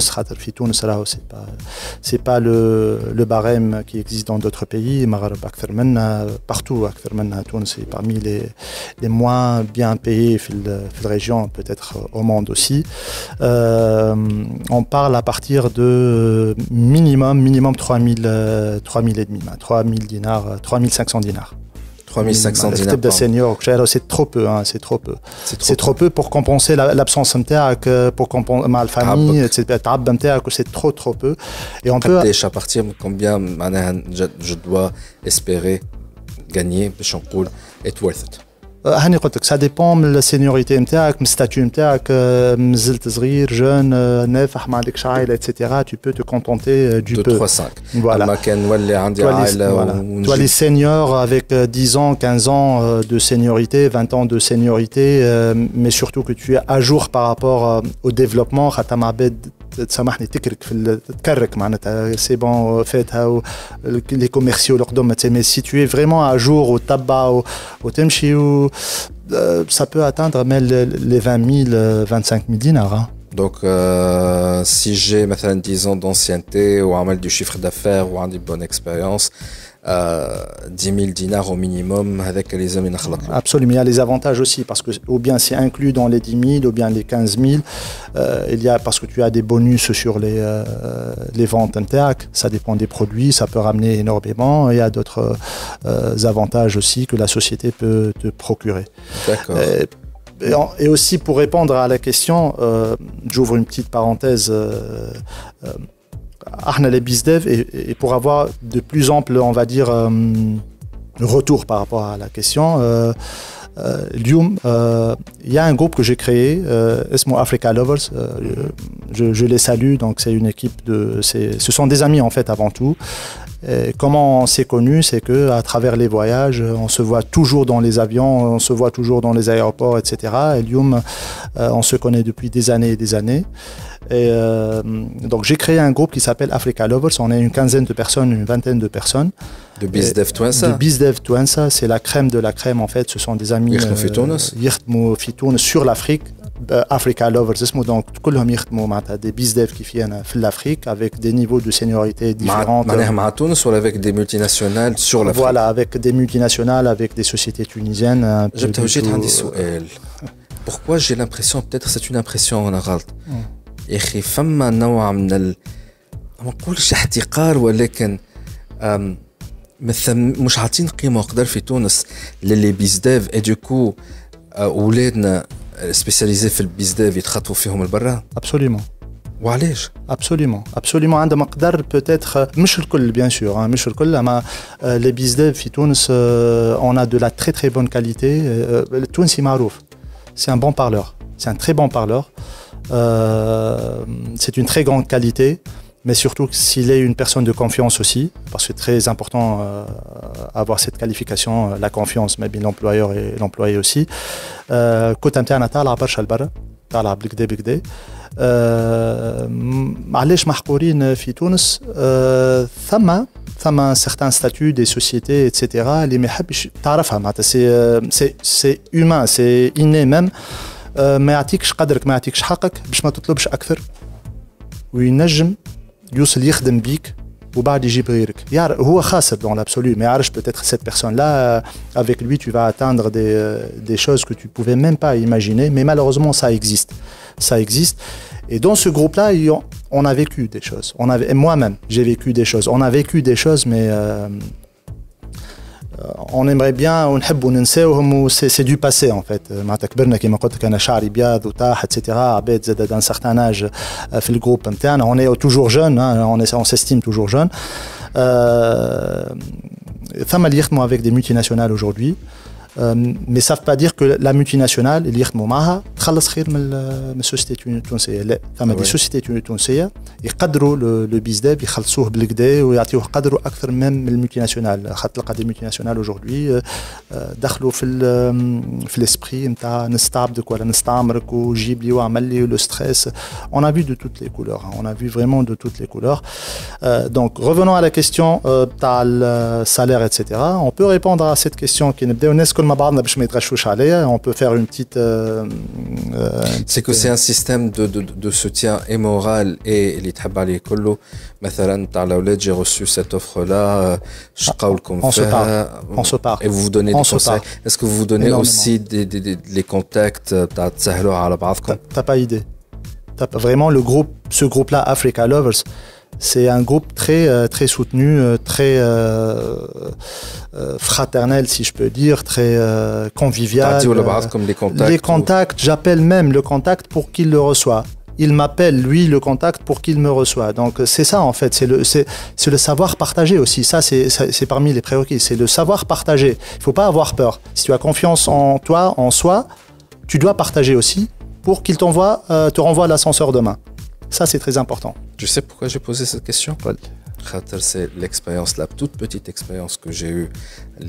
là, c'est pas le barème qui existe dans d'autres pays. Partout, c'est parmi les moins bien payés dans la région, peut-être au monde aussi. On parle à partir de minimum 3000 et demi, 3000 dinars, 3500 dinars. 3500 dinars de senior, c'est trop peu, hein, c'est trop peu. C'est trop peu pour compenser l'absence pour compenser ma famille, etc. C'est trop peu. Et on peut. À partir de combien je dois espérer gagner, it's worth it. هاني قلت لك ça dépend من السينيوريتي نتاعك, من الستاتيو نتاعك, مازلت صغير, جون, نافح, ما عندكش عائله, etc. Tu peux te contenter du peu. 3-5. Voilà. ما كان نولي عندي عائله. Toi les seniors avec 10 ans, 15 ans de seniorité, 20 ans de seniorité, mais surtout que tu es à jour par rapport au développement. خاطر مع عباد تسامحني تكرك في تكرك معناتها سي بون فاتها لي كوميرسيو القدم, mais si tu es vraiment à jour وتبع وتمشي ça peut atteindre même les 20 000 25 000 dinars, hein. Donc si j'ai مثلا 10 ans d'ancienneté ou عمل du chiffre d'affaires ou une bonne expérience, 10 000 dinars au minimum avec les hommes. Absolument, il y a les avantages aussi, parce que ou bien c'est inclus dans les 10 000 ou bien les 15 000. Il y a, parce que tu as des bonus sur les ventes internes, ça dépend des produits, ça peut ramener énormément. Il y a d'autres avantages aussi que la société peut te procurer. D'accord. Et aussi pour répondre à la question, j'ouvre une petite parenthèse. Les BizDev, et pour avoir de plus ample, on va dire, retour par rapport à la question, il y a un groupe que j'ai créé, Africa Lovers, je les salue, donc c'est une équipe ce sont des amis en fait avant tout. Et comment on s'est connus, c'est que à travers les voyages, on se voit toujours dans les avions, on se voit toujours dans les aéroports, etc. Et Lyoum, on se connaît depuis des années et des années. Et donc j'ai créé un groupe qui s'appelle Africa Lovers. On est une quinzaine de personnes, une vingtaine de personnes. De BizDev Touensa. De BizDev Touensa, c'est la crème de la crème en fait. Ce sont des amis. Yirtmou Fitoun sur l'Afrique. Africa Lovers, donc كلهم يخدموا معناتها des BizDev qui viennent في l'Afrique avec des niveaux de seniorité différents. مع تونس ou avec des multinationales sur l'Afrique. Voilà, avec des multinationales, avec des sociétés tunisiennes. جبت عندي سؤال. Pourquoi j'ai l'impression, peut-être c'est une impression أنا غلط. يا أخي فما نوع من ما نقولش احتقار, ولكن مش عاطين قيمة وقدر في تونس للي BizDev, et du coup أولادنا spécialisés في البيزديف يتخطفوا فيهم البرا. Absolument. وعلاش؟ Absolument, absolument. عندما قدر peut-être مش الكل bien sûr, hein, مش الكل, أما les bizdev في تونس on a de la très très bonne qualité. التونسي معروف. C'est un bon parleur, c'est un très bon parleur. C'est une très grande qualité, mais surtout s'il est une personne de confiance aussi, parce que c'est très important avoir cette qualification, la confiance, mais bien l'employeur et l'employé aussi. كنت نتاعنا طالعة برشا لبرا, طالعة بكدا. علاش محقورين في تونس؟ ثم certains statuts des sociétés etc. اللي ما يحبش تعرفها معناتها c'est humain, c'est inné même. ما يعطيكش قدرك, ما يعطيكش حقك باش ما تطلبش اكثر, وينجم يوصل يخدم بيك وبعد يجيب غيرك. هو خاسر dans l'absolu, mais يعرفش peut-être cette personne là avec lui tu vas atteindre des choses que tu pouvais même pas imaginer, mais malheureusement ça existe. Et dans ce groupe là on a vécu des choses, moi-même j'ai vécu des choses, on a vécu des choses, mais on aimerait bien ونحبوا ننساوهم, c'est du passé en fait. معناتها كبرنا كيما قلت لك انا شعري بياض وطاح etc. عباد زاد d'un certain âge في الجروب نتاعنا, on est toujours jeune, on s'estime toujours jeune. ثم اللي يخدموا avec des multinationales aujourd'hui, mais ça ne veut pas dire que la multinationale اللي يخدموا معها تخلص خير من السوسيتي التونسيه. لا, ثم دي سوسيتي تونسيه يقدروا لو بيزداب, يخلصوه بالكدا ويعطيوه قدره اكثر من الملتي خاطر تلقى دي ملتي aujourd'hui دخلوا في الاسبري نتاع نستعبدك ولا نستعمرك وجيب لي واعمل لي لو ستريس. On a vu de toutes les couleurs, on a vu vraiment de toutes les couleurs. Donc revenons à la question تاع السالير etc. On peut répondre à cette question qui نبداو الناس كل ما بعضنا باش ما يتغشوش عليها. On peut faire une petite c'est que c'est un système de soutien et moral et اللي تحب عليه كله. مثلا تاع الاولاد j'ai reçu cette offre là, شقاو لكم فيها, on se parle et vous vous donnez des conseils. Est-ce que vous vous donnez aussi les contacts تاع تسهلوا على بعضكم؟ T'as pas idée. Vraiment ce groupe là Africa Lovers, c'est un groupe très soutenu, très fraternel si je peux dire, très convivial. Les contacts, j'appelle même le contact pour qu'il le reçoit. Il m'appelle lui le contact pour qu'il me reçoit. Donc c'est ça en fait, c'est le savoir partager aussi. Ça c'est parmi les prérequis, c'est le savoir partager. Il faut pas avoir peur. Si tu as confiance en toi, en soi, tu dois partager aussi pour qu'il te renvoie l'ascenseur demain. Ça, c'est très important. Tu sais pourquoi j'ai posé cette question? C'est l'expérience, la toute petite expérience que j'ai eue,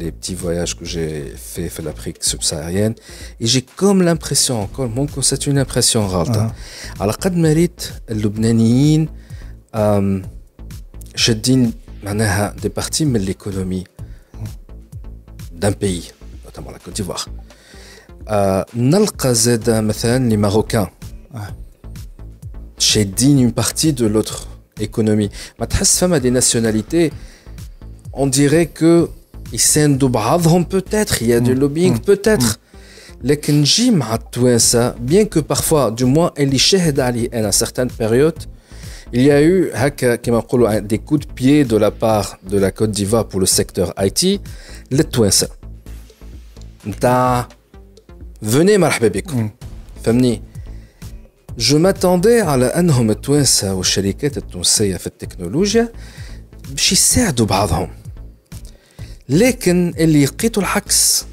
les petits voyages que j'ai fait l'Afrique subsaharienne. Et j'ai comme l'impression, encore, c'est une impression rare. Alors, قد ما ريت اللبنانيين شادين معناها des parties de l'économie d'un pays, notamment la Côte d'Ivoire. نلقى زاد مثلا les Marocains. شادين une partie de l'autre économie. ما تحس فما des nationalités, on dirait que يساندوا بعضهم peut-être, il y a du lobbying peut-être. لكن نجي مع التوانسة, bien que parfois, du moins, اللي شاهد عليه à une certaine période, il y a eu هكا كما نقولوا des coups de pied de la part de la Côte d'Ivoire pour le secteur IT للتوانسة. نتاع venez مرحبا بكم. فهمني؟ Je m'attendais على أنهم التوانسة والشركات التونسية في التكنولوجيا باش يساعدوا بعضهم, لكن اللي لقيته العكس.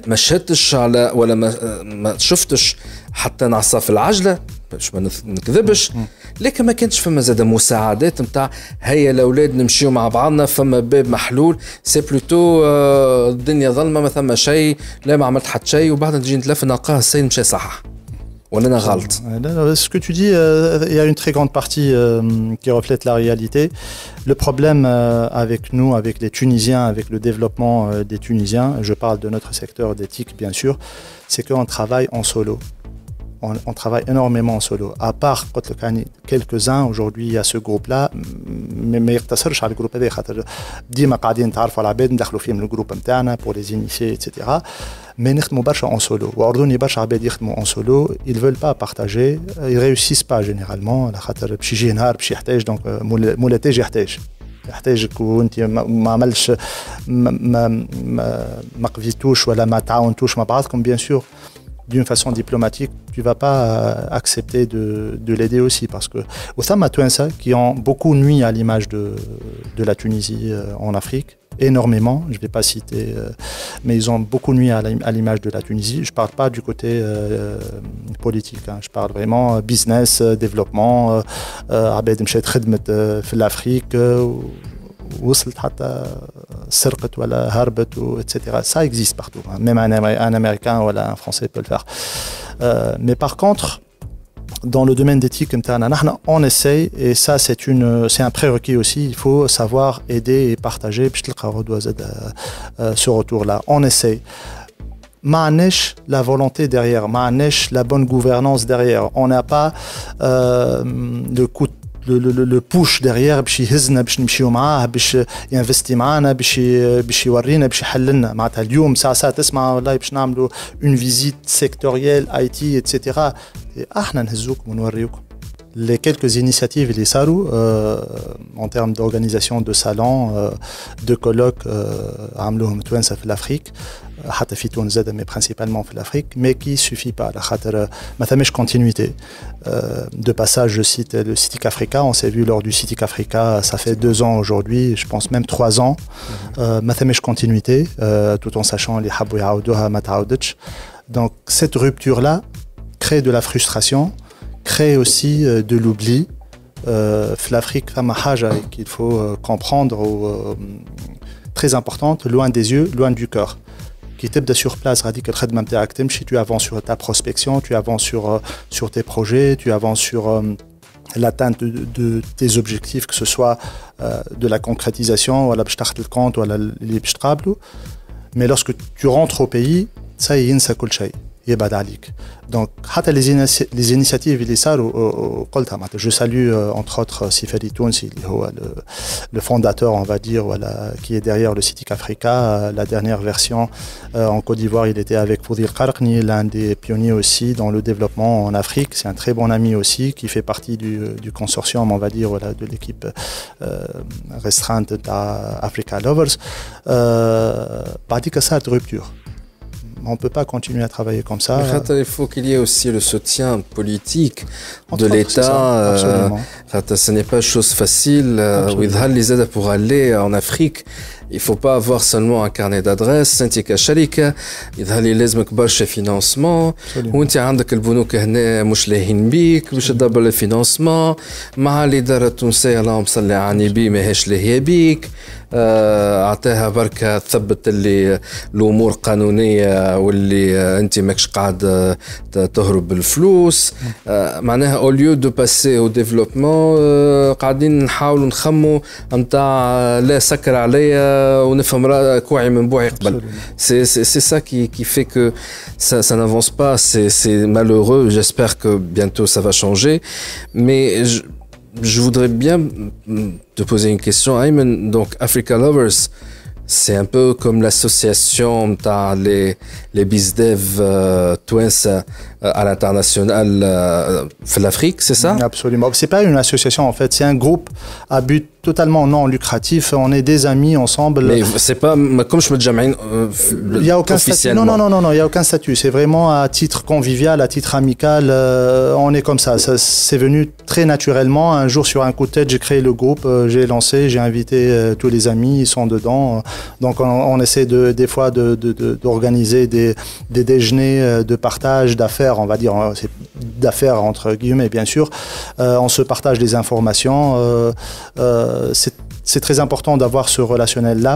ما شهدتش على ولا ما شفتش حتى نعصى في العجلة باش ما نكذبش, لكن ما كانش فما زاد مساعدات نتاع هيا الاولاد نمشيو مع بعضنا, فما باب محلول. سي بلوتو الدنيا ظلمة ما ثم شيء, لا ما عملت حتى شيء, وبعد نجي نتلف نلقاه السيد مشى صح. Ce que tu dis, il y a une très grande partie qui reflète la réalité. Le problème avec nous, avec les Tunisiens, avec le développement des Tunisiens, je parle de notre secteur d'éthique bien sûr, c'est qu'on travaille en solo. On travaille énormément en solo. À part quelques-uns, aujourd'hui il y a ce groupe-là, mais ما يقتصرش على الجروب هذا, خاطر ديما قاعدين نتعرفوا على العباد ندخلوا فيهم الجروب نتاعنا pour les initier etc. Mais نخدموا برشا en solo. وأردني برشا عباد يخدموا en solo, ils veulent pas partager, ils réussissent pas généralement, على خاطر باش يجي نهار باش يحتاج, donc مولا تاج يحتاجك وانت ما عملش ما قفيتوش ولا ما تعاونتوش مع بعضكم. bien sûr d'une façon diplomatique, tu ne vas pas accepter de l'aider aussi. Parce que Oussama Touensa, qui ont beaucoup nui à l'image de la Tunisie en Afrique, énormément, je ne vais pas citer, mais ils ont beaucoup nui à l'image de la Tunisie. Je ne parle pas du côté politique, hein. Je parle vraiment business, développement, عباد مشات خدمت في الأفريق وصلت حتى سرقت ولا هربت etc. Ça existe partout, hein. Même un Américain ou un Français peut le faire. Mais par contre, dans le domaine d'éthique, on essaye, et ça c'est un prérequis aussi, il faut savoir aider et partager ce retour-là. On essaye. Ma'anesh la volonté derrière, ma'anesh la bonne gouvernance derrière. On n'a pas le coup le push derrière باش يهزنا باش نمشيو معاه باش ينفستي معانا باش يورينا باش يحللنا معناتها اليوم ساعه تسمع والله باش نعملوا une visite sectorielle IT etc. احنا نهزوكم ونوريوكم. Les quelques initiatives اللي صاروا en termes d'organisation de salons de colloques عملوهم توانسه في الافريق حتى في تونس زاد mais principalement في الافريق mais qui suffit pas على خاطر ما ثماش continuité. De passage, je cite le CITIC Africa. On s'est vu lors du CITIC Africa, ça fait 2 ans aujourd'hui, je pense même 3 ans. Ma thèmesh continuité, tout en sachant les habou yaoudouha ma taouditch. Donc cette rupture-là crée de la frustration, crée aussi de l'oubli. L'Afrique, qu'il faut comprendre, très importante, loin des yeux, loin du cœur. Qui t'aide sur place, radique le traitement de tu avances sur ta prospection, tu avances sur tes projets, tu avances sur l'atteinte de tes objectifs, que ce soit de la concrétisation, ou la le compte, ou la mais lorsque tu rentres au pays, ça y est, ça coule chay. Donc, les initiatives, je salue entre autres Sifari Tounsi, le fondateur, on va dire, voilà, qui est derrière le CITIC Africa. La dernière version en Côte d'Ivoire, il était avec Foudil Karkni, l'un des pionniers aussi dans le développement en Afrique. C'est un très bon ami aussi qui fait partie du consortium, on va dire, voilà, de l'équipe restreinte d'Africa Lovers. Pas dit que ça a de rupture. On ne peut pas continuer à travailler comme ça. Il faut qu'il y ait aussi le soutien politique de l'État. Ce n'est pas chose facile. Pour aller en Afrique, il ne faut pas avoir seulement un carnet d'adresses. Syndicat Sharika, il لازمك برشا financement. وانت عندك البنوك هنا مش لاهين بيك باش تدبر الفينانسمون مع الإدارة التونسية اللهم صل على النبي ماهيش لاهية بيك. اعطيها بركه تثبت اللي الامور قانونيه واللي انت ماكش قاعد تهرب بالفلوس. معناها او ليو دو باسي او ديفلوبمون قاعدين نحاولوا نخموا نتاع لا سكر عليا ونفهم كوعي من بوعي قبل. سي ça qui fait que ça n'avance pas. C'est malheureux. J'espère que bientôt ça va changer, mais je voudrais bien te poser une question, Ayman. Donc, Africa Lovers, c'est un peu comme l'association les BizDev Twins à l'international de l'Afrique, c'est ça? Absolument. C'est pas une association en fait, c'est un groupe à but totalement non lucratif. On est des amis ensemble. Mais c'est pas comme je me dis, il y a aucun statut. Non, il y a aucun statut. C'est vraiment à titre convivial, à titre amical. On est comme ça. C'est venu très naturellement. Un jour, sur un coup de tête, j'ai créé le groupe, j'ai lancé, j'ai invité tous les amis, ils sont dedans. Donc on essaie des fois d'organiser des déjeuners de partage d'affaires, on va dire, d'affaires entre guillemets bien sûr. On se partage des informations. C'est très important d'avoir ce relationnel-là.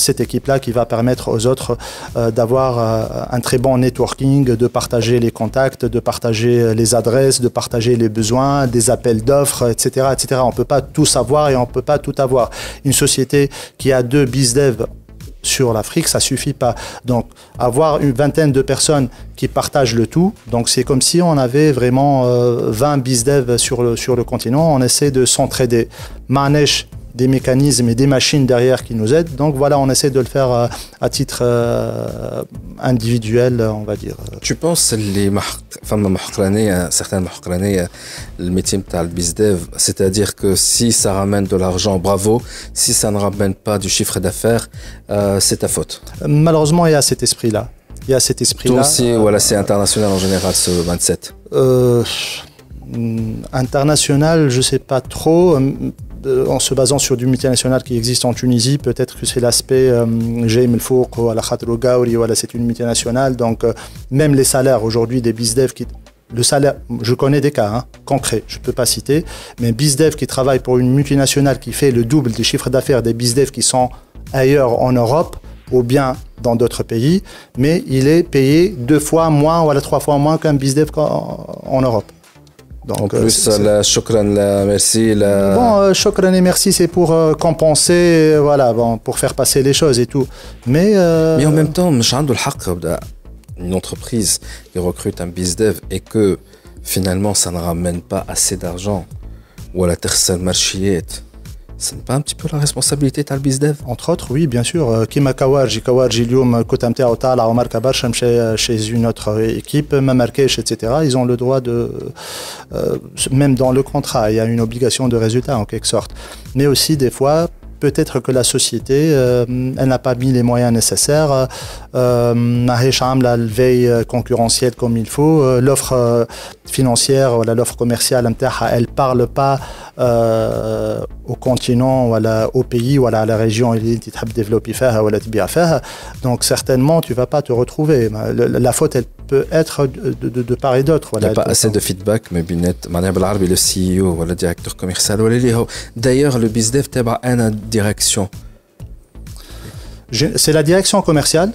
Cette équipe-là qui va permettre aux autres d'avoir un très bon networking, de partager les contacts, de partager les adresses, de partager les besoins, des appels d'offres, etc., etc. On ne peut pas tout savoir et on ne peut pas tout avoir. Une société qui a 2 BizDev sur l'Afrique, ça suffit pas. Donc, avoir une vingtaine de personnes qui partagent le tout, donc c'est comme si on avait vraiment 20 BizDev sur le continent. On essaie de s'entraider. Manesh, des mécanismes et des machines derrière qui nous aident. Donc voilà, on essaie de le faire à titre individuel, on va dire. Tu penses les certaines mahqraniyya, le métier de BizDev, c'est-à-dire que si ça ramène de l'argent, bravo. Si ça ne ramène pas du chiffre d'affaires, c'est ta faute. Malheureusement, il y a cet esprit-là. il y a cet esprit-là. Toi aussi, voilà, c'est international en général ce 27. International, je sais pas trop. En se basant sur du multinational qui existe en Tunisie, peut-être que c'est l'aspect Jaim El Fouq ou la Khatrou Gaouri, voilà, c'est une multinationale. Donc, même les salaires aujourd'hui des BizDev le salaire, je connais des cas concrets, je ne peux pas citer, mais BizDev qui travaille pour une multinationale qui fait le double des chiffres d'affaires des BizDev qui sont ailleurs en Europe ou bien dans d'autres pays, mais il est payé 2 fois moins ou 3 fois moins qu'un BizDev en Europe. Donc, en plus, la shukran, la merci. Bon, shukran et merci, c'est pour compenser, voilà, bon, pour faire passer les choses et tout. Mais en même temps, une entreprise qui recrute un BizDev et que finalement ça ne ramène pas assez d'argent ou à la terre marché, ce n'est pas un petit peu la responsabilité de BizDev? Entre autres, oui, bien sûr. Kima Kawarji, اليوم كنت متاعو طالع وماركه برشا مشى chez une autre équipe, ما ماركاش, etc. Ils ont le droit de, même dans le contrat, il y a une obligation de résultat en quelque sorte. Mais aussi des fois, peut-être que la société, elle n'a pas mis les moyens nécessaires, la veille concurrentielle comme il faut, l'offre financière, l'offre commerciale, elle ne parle pas au continent, au pays, à la région où tu veux développer, donc certainement tu ne vas pas te retrouver. La faute, elle peut être de part et d'autre. Il n'y a pas assez de feedback, mais le CEO ou le directeur commercial. D'ailleurs, le BizDev a une direction. C'est la direction commerciale,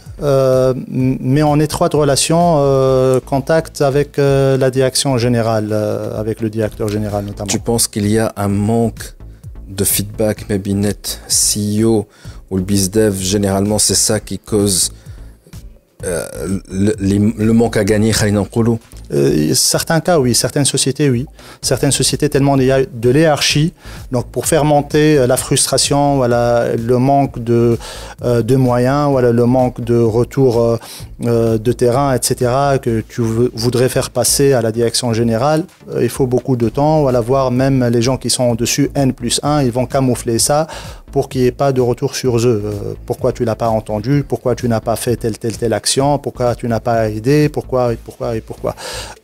mais en étroite relation, contact avec la direction générale, avec le directeur général notamment. Tu penses qu'il y a un manque de feedback, mais binet CEO ou le BizDev, généralement c'est ça qui cause le manque à gagner, certains cas, oui. Certaines sociétés, oui. Certaines sociétés, tellement il y a de hiérarchie. Donc, pour faire monter la frustration, voilà, le manque de moyens, voilà, le manque de retour de terrain, etc., que tu voudrais faire passer à la direction générale, il faut beaucoup de temps. Voilà, voir même les gens qui sont au-dessus, N+1, ils vont camoufler ça pour qu'il n'y ait pas de retour sur eux. Pourquoi tu ne l'as pas entendu? Pourquoi tu n'as pas fait telle action? Pourquoi tu n'as pas aidé? Pourquoi?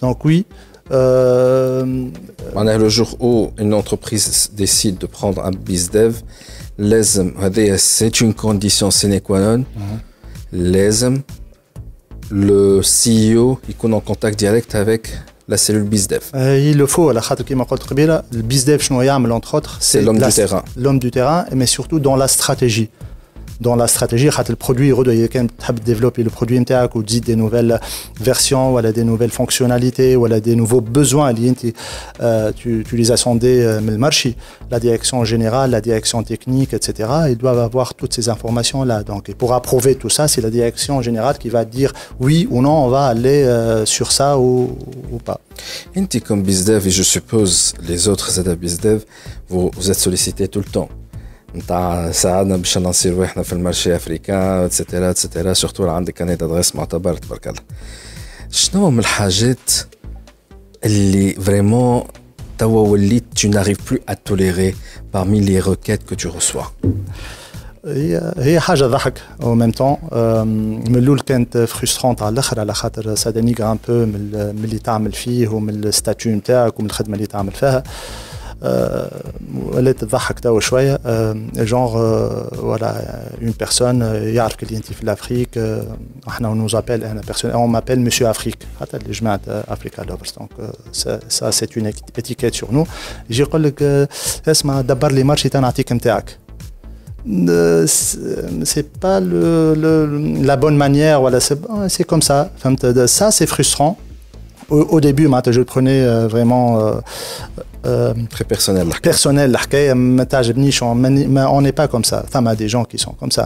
Donc oui. Le jour où une entreprise décide de prendre un BizDev, c'est une condition sine qua non. Le CEO est en contact direct avec la cellule BizDev. Il le faut, le BizDev, entre autres, c'est l'homme du terrain. L'homme du terrain, mais surtout dans la stratégie. Dans la stratégie, le produit, tu développer le produit ou des nouvelles versions, voilà, des nouvelles fonctionnalités, voilà, des nouveaux besoins, tu les as sondés dans le marché. La direction générale, la direction technique, etc., ils doivent avoir toutes ces informations-là. Donc, et pour approuver tout ça, c'est la direction générale qui va dire oui ou non, on va aller sur ça ou pas. Et comme BizDev, et je suppose les autres BizDev, vous êtes sollicité tout le temps. نتاع ساعدنا باش نصيروا احنا في المارشي افريكان اتسيتيرا اتسيتيرا سورتو عندك كانت ادريس معتبر تبارك الله. شنو من الحاجات اللي فريمون توا وليت tu n'arrives plus à tolérer parmi les requêtes que tu reçois? هي حاجه ضحك او ميم طون من الاول كانت فريسترونت على الاخر على خاطر سا دانيغ ان بو من اللي تعمل فيه ومن الستاتيو نتاعك ومن الخدمه اللي تعمل فيها. ولات تضحك توا شويه جونغ فوالا اون بيرسون يعرف كلي انت في الافريك احنا نوز ابل انا بيرسون اون مابيل مسيو افريك حتى اللي جماعه افريكا لوفرز دونك سا سي اون اتيكيت سور نو يجي يقول لك اسمع دبر لي مارشي تنعطيك نتاعك. C'est pas la bonne manière, voilà, c'est comme ça. Ça, c'est frustrant. Au début, je le prenais vraiment très personnel. Personnel, on n'est pas comme ça. Il y a des gens qui sont comme ça.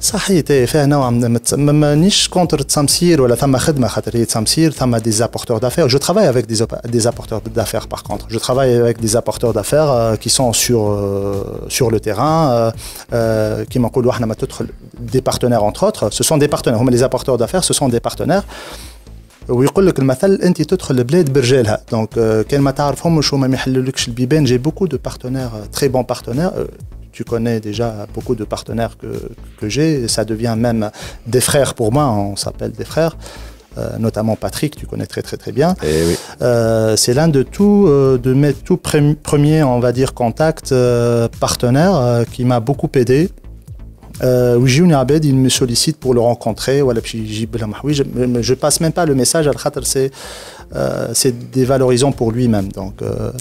صحيح فيها نوع مانيش كونتر تسمسير ولا ثم خدمه خاطر هي تسمسير ثم دي زابورتور دافير. جو ترافاي افيك دي زابورتور دافير باغ كونتر. جو ترافاي افيك دي زابورتور دافير كي سون سور لو تيران كيما نقولوا احنا ما تدخل دي بارتنير انتر اوتر سو سون دي بارتنير هما لي زابورتور دافير سو سون دي بارتنير ويقول لك المثل انت تدخل البلاد برجالها دونك كان ما تعرفهمش وما يحلولكش البيبان. جي بوكو دو بارتنير تري بون بارتنير tu connais déjà beaucoup de partenaires que j'ai. Ça devient même des frères pour moi, on s'appelle des frères. Notamment Patrick, tu connais très très très bien. Oui. C'est l'un de mes tout premiers, on va dire, contacts partenaires qui m'a beaucoup aidé. ويجوني عباد il me sollicite pour le rencontrer ولا باش يجيب لهم حوايج. Je passe même pas le message على خاطر c'est dévalorisant pour lui-même.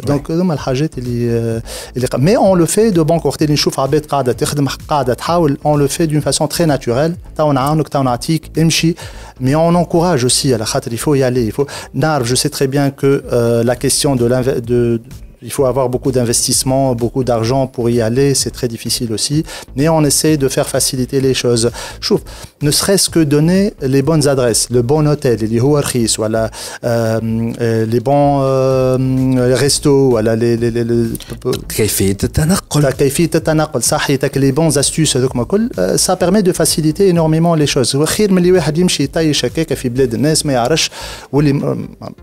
Donc هما الحاجات اللي mais on le fait de bon côté. نشوف عباد قاعده تخدم قاعده تحاول, on le fait d'une façon très naturelle. تاو نعاونك تاو نعطيك امشي, mais on encourage aussi على خاطر il faut y aller, il faut نعرف. Je sais très bien que la question il faut avoir beaucoup d'investissement, beaucoup d'argent pour y aller, c'est très difficile aussi. Mais on essaie de faire faciliter les choses. Chouf, ne serait-ce que donner les bonnes adresses, le bon hôtel, les houarchis, voilà, les bons restos, voilà, كيفية التنقل. كيفية التنقل صحيتك, les bons astuces هذوك ما كل, ça permet de faciliter énormément les choses. خير من اللي واحد يمشي يطيش هكاك في بلاد الناس ما يعرفش. واللي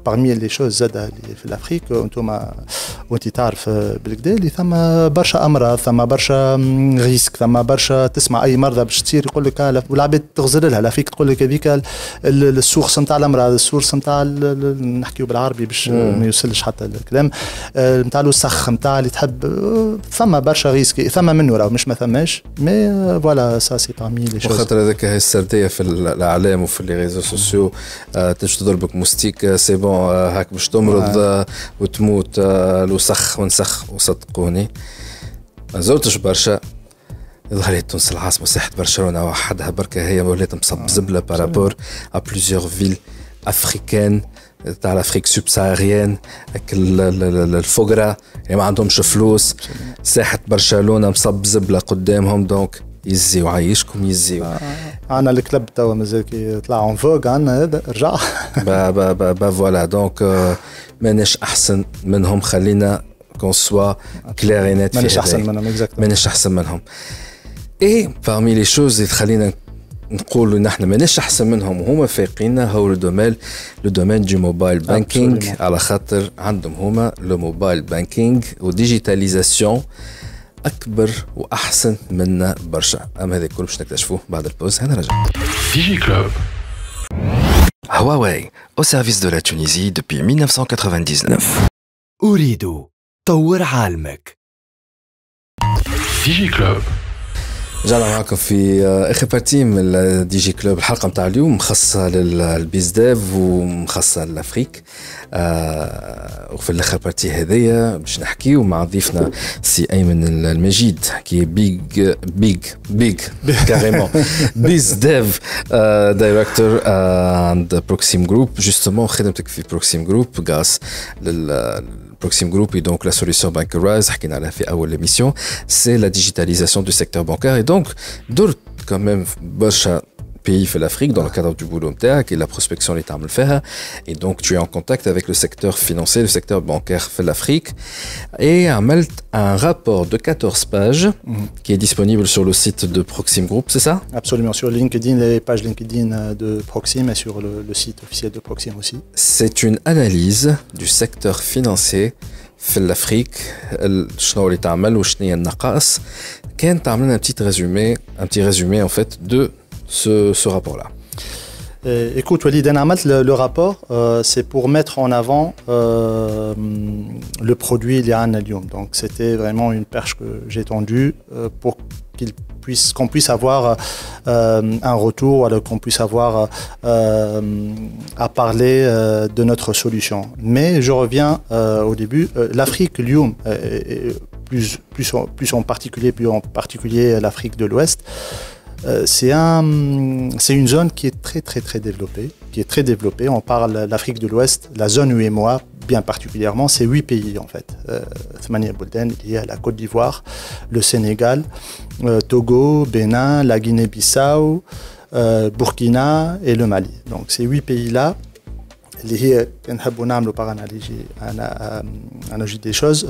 parmi les choses زادة في الأفريق أنتم وانت تعرف بالكدا اللي ثم برشا امراض, ثم برشا ريسك, ثم برشا تسمع اي مرضى باش تصير يقول لك والعباد تغزر لها. لا فيك تقول لك هذيك السورس نتاع الامراض, السورس نتاع نحكيو بالعربي باش ما يوصلش حتى الكلام نتاع الوسخ نتاع اللي تحب. ثم برشا ريسك, ثم منه راه مش ما ثماش, مي فوالا سا سي بارمي لي شوز. وخاطر هذاك هي السرديه في الاعلام وفي لي ريزو سوسيو, تجي تضربك موستيك سي بون هاك باش تمرض وتموت. وسخ ونسخ وصدقوني ما زرتش برشا. يظهر لي تونس العاصمة ساحة برشلونة وحدها بركة هي ولات مصب زبلة بارابور à plusieurs villes africaines تاع الأفريق سوبساهاريان. الفقراء اللي ما عندهمش فلوس, ساحة برشلونة مصب زبلة قدامهم. دونك يزيو عايشكم يزيو. عنا الكلب توا مازال كي يطلع اون فوق عنا هذا رجع. با فوالا. دونك ماناش احسن منهم, خلينا كون سوا كلير نت. ماناش احسن منهم اكزاكتلي, ماناش احسن منهم. اي parmi les choses اللي تخلينا نقولوا نحن ماناش احسن منهم وهما فايقيننا هو لو دومين دو موبايل بانكينغ. على خاطر عندهم هما لو موبايل بانكينغ وديجيتاليزاسيون أكبر وأحسن منا برشا. أما هذا كله باش نكتشفوه بعد البوز. هنا رجع Digi Club. Huawei, au service de la Tunisie depuis 1999. أريد طور عالمك. Digi Club. رجعنا معكم في اخر بارتي من الدي جي كلوب. الحلقه نتاع اليوم مخصصه للبيز ديف ومخصصه للافريك. وفي الاخر بارتي هذيا باش نحكيو مع ضيفنا سي ايمن المجيد كي بيج كاريمون بيز ديف دايركتور عند بروكسيم جروب. جوستومون خدمتك في بروكسيم جروب غاس Proxim Group et donc la solution Bankerise, qui n'a fait à l'émission, c'est la digitalisation du secteur bancaire. Et donc, d'autres quand même, Bocha pays fait l'Afrique dans le cadre du boulot MTAC et la prospection les termes le faire. Et donc, tu es en contact avec le secteur financier, le secteur bancaire fait l'Afrique. Et un rapport de 14 pages qui est disponible sur le site de Proxim Group, c'est ça? Absolument, sur LinkedIn, les pages LinkedIn de Proxim et sur le site officiel de Proxim aussi. C'est une analyse du secteur financier في الافريق. شنو اللي تعمل وشنو هي النقائص. كان تعملنا un petit résumé en fait de ce rapport-là. Écoute, Walid, le rapport, c'est pour mettre en avant le produit Lian Alioum. Donc, c'était vraiment une perche que j'ai tendue pour qu'on puisse avoir un retour, alors qu'on puisse avoir à parler de notre solution. Mais je reviens au début. L'Afrique, Lioum, plus en particulier l'Afrique de l'Ouest, c'est une zone qui est très développée. On parle de l'Afrique de l'Ouest, la zone UEMOA bien particulièrement, c'est 8 pays en fait. Il y a la Côte d'Ivoire, le Sénégal, Togo, Bénin, la Guinée-Bissau, Burkina et le Mali. Donc ces 8 pays-là, des choses,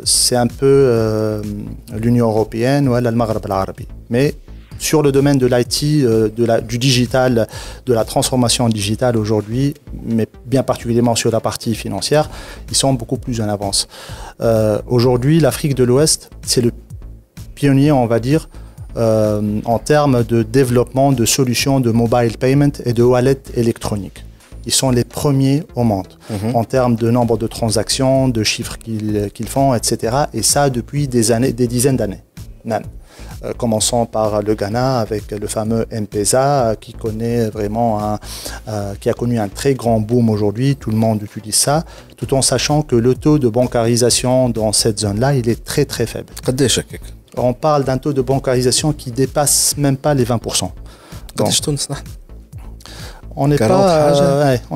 c'est un peu l'Union européenne ou le Maghreb al-Arabi. Mais sur le domaine de l'IT, du digital, de la transformation digitale aujourd'hui, mais bien particulièrement sur la partie financière, ils sont beaucoup plus en avance. Aujourd'hui, l'Afrique de l'Ouest, c'est le pionniers, on va dire, en termes de développement de solutions de mobile payment et de wallet électronique. Ils sont les premiers au monde en termes de nombre de transactions, de chiffres qu'ils font, etc. Et ça depuis des dizaines d'années même. Commençons par le Ghana avec le fameux M-Pesa qui connaît vraiment qui a connu un très grand boom aujourd'hui. Tout le monde utilise ça, tout en sachant que le taux de bancarisation dans cette zone-là, il est très très faible. On parle d'un taux de bancarisation qui dépasse même pas les 20%. Donc, on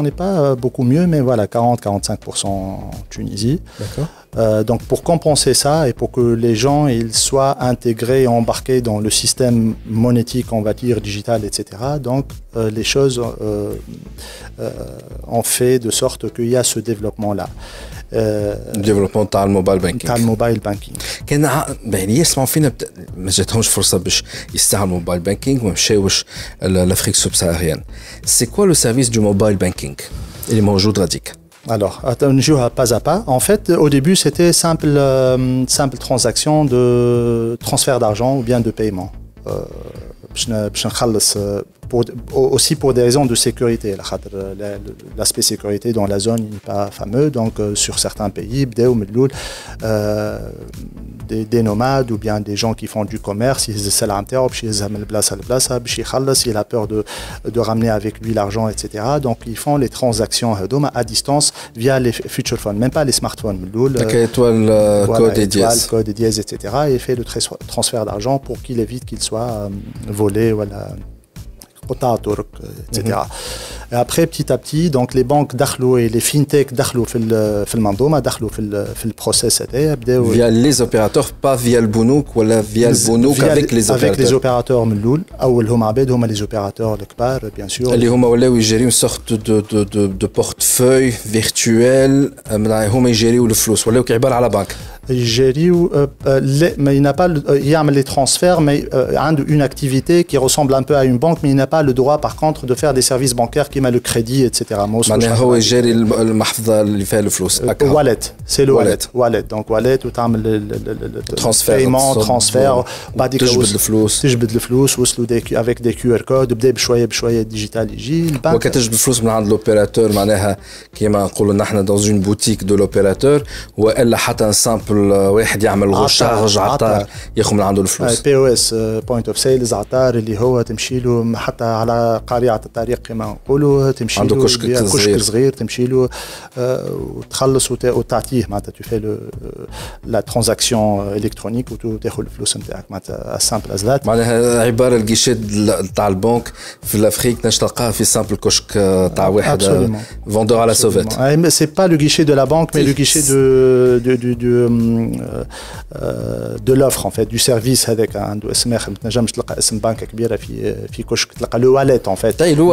n'est pas beaucoup mieux, mais voilà, 40-45% en Tunisie. D'accord. Donc pour compenser ça et pour que les gens ils soient intégrés et embarqués dans le système monétique, on va dire, digital, etc. Donc les choses ont fait de sorte qu'il y a ce développement-là. الديفلوبمون تاع الموبايل بانكينغ تاع الموبايل بانكينغ كان يعني يسمعوا فينا ما جاتهمش فرصه باش يستعملوا موبايل بانكينغ وما مشاوش لافريك سوبساهاريenne. C'est quoi le service du mobile banking اللي موجود غاديك؟ Alors, on joue pas à pas. En fait, au début, c'était simple transaction de transfert d'argent ou bien de paiement. Aussi pour des raisons de sécurité. L'aspect sécurité dans la zone n'est pas fameux. Donc, sur certains pays, des nomades ou bien des gens qui font du commerce, il a peur de ramener avec lui l'argent, etc. Donc, ils font les transactions à distance via les feature phones, même pas les smartphones. Étoile, code et dièse. Code et dièse, etc. Et fait le transfert d'argent pour qu'il évite qu'il soit volé. Voilà. etc. Et après, petit à petit, donc les banques d'Akhlo et les fintech d'Akhlo في المنظومة دخلوا في البروسيس هذايا بداو via les opérateurs pas via البنوك ولا via البنوك avec les opérateurs. Avec les opérateurs من الأول أولهم عباد هما les opérateurs الكبار bien sûr. اللي هما ولاو يجريو sorte de portefeuille virtuel هما يجريو الفلوس ولاو كعبارة على بنك. Mais il n'a pas il y a les transferts mais une activité qui ressemble un peu à une banque mais il n'a pas le droit par contre de faire des services bancaires qui met le crédit etc. معناها هو يجري المحفظة اللي فيها الفلوس. Wallet, c'est le wallet. Donc wallet وتعمل paiement, transfert بعد تجبد الفلوس. تجبد الفلوس وصلوا avec des QR codes بدأ بشوية ديجيتال يجي البنك. وكتجبد الفلوس من عند الأوبيراتور معناها كيما نقولوا نحن dans une boutique de l'opérateur وإلا حتى simple واحد يعمل غشاج عطار ياخذ من عنده الفلوس. POS point of sales عطار اللي هو تمشي له حتى على قارعة الطريق كما نقولوا تمشي له كشك صغير تمشي له وتخلص وتعطيه معناتها tu fais la transaction électronique وتاخذ الفلوس نتاعك معناتها simple as that. معناها عبارة الجيشات تاع البنك في الأفريق نلقاها في simple كشك تاع واحد vendeur à la sauvette. C'est pas le guichet de la banque mais le guichet de l'offre en fait du service هذاك عنده اسم اخر ما تنجمش تلقى اسم بنك كبيره في كشك تلقى لو واليت en fait. لو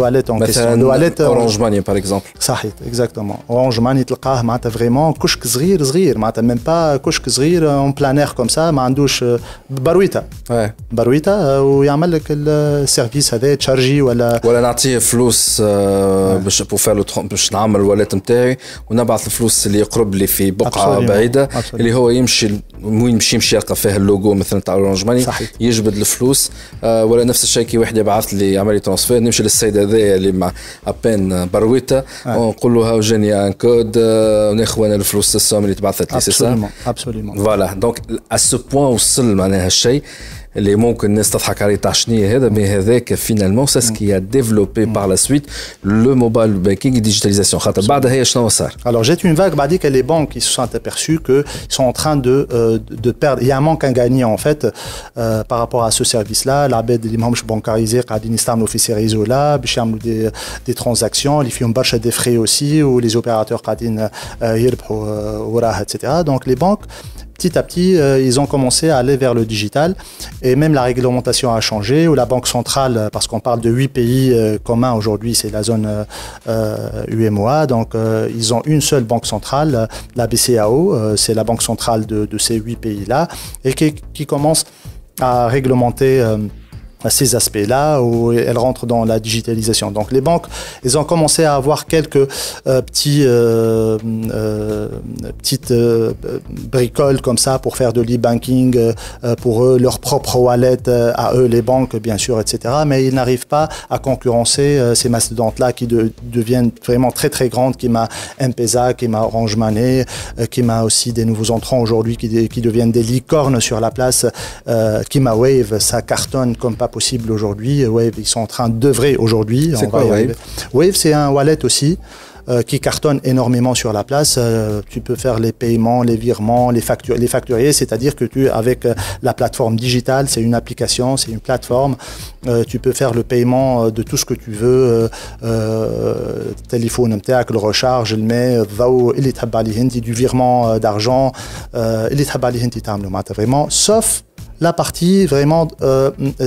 واليت en question لو واليت اورانج ماني par exemple. صحيح exactement اورانج ماني تلقاه معناتها فريمون كشك صغير معناتها ميم با كشك صغير اون بلان اير كوم سا ما عندوش برويتا ويعمل لك السيرفيس هذا تشارجي ولا نعطيه فلوس باش باش نعمل الواليت نتاعي ونبعث الفلوس اللي يقرب لي في بقعه بعيده اللي هو يمشي يلقى فيها اللوجو مثلا تاع اورانج ماني يجبد الفلوس ولا نفس الشيء كي واحد يبعث لي يعمل لي ترانسفير نمشي للسيد هذايا اللي مع ابين برويتا ونقول له هاو جاني ان كود وناخذ انا الفلوس السوم اللي تبعثت لي سي سا ابسوليومون فوالا دونك ا سو بوين وصل معناها الشيء اللي ممكن الناس تضحك عليه تاع شنية هذا مي هذاك فينالمون سا سكي ا ديفلوبي بار لا سويت لو موبايل بانكينغ ديجيتاليزاسيون خاطر بعدها هي شنو صار. Alors j'ai une vague بعديك les banques qui se sont aperçus que ils sont en train de perdre il y a un manque à gagner en fait par rapport à ce service là العباد اللي ماهمش بانكاريزي قاعدين يستعملوا في سي ريزو لا باش يعملوا des transactions اللي فيهم برشا des frais aussi ou les opérateurs قاعدين يربحوا وراها etc. donc les banques petit à petit, ils ont commencé à aller vers le digital et même la réglementation a changé où la banque centrale, parce qu'on parle de 8 pays communs aujourd'hui, c'est la zone UMOA, donc ils ont une seule banque centrale, la BCAO, c'est la banque centrale de ces 8 pays-là et qui commence à réglementer ces aspects-là où elles rentrent dans la digitalisation. Donc les banques, elles ont commencé à avoir quelques petites bricoles comme ça pour faire de l'e-banking pour eux, leur propre wallet à eux, les banques bien sûr, etc. Mais ils n'arrivent pas à concurrencer ces mastodontes-là qui deviennent vraiment très très grandes, qui m'a M-Pesa, qui m'a Orange Money, qui m'a aussi des nouveaux entrants aujourd'hui qui deviennent des licornes sur la place, qui m'a Wave, ça cartonne comme pas possible aujourd'hui. Wave, ils sont en train d'œuvrer aujourd'hui. C'est quoi Wave? Wave, c'est un wallet aussi qui cartonne énormément sur la place. Tu peux faire les paiements, les virements, les facturiers, c'est-à-dire que avec la plateforme digitale, c'est une application, c'est une plateforme, tu peux faire le paiement de tout ce que tu veux, téléphone, le recharge, le met, du virement d'argent, vraiment, sauf la partie vraiment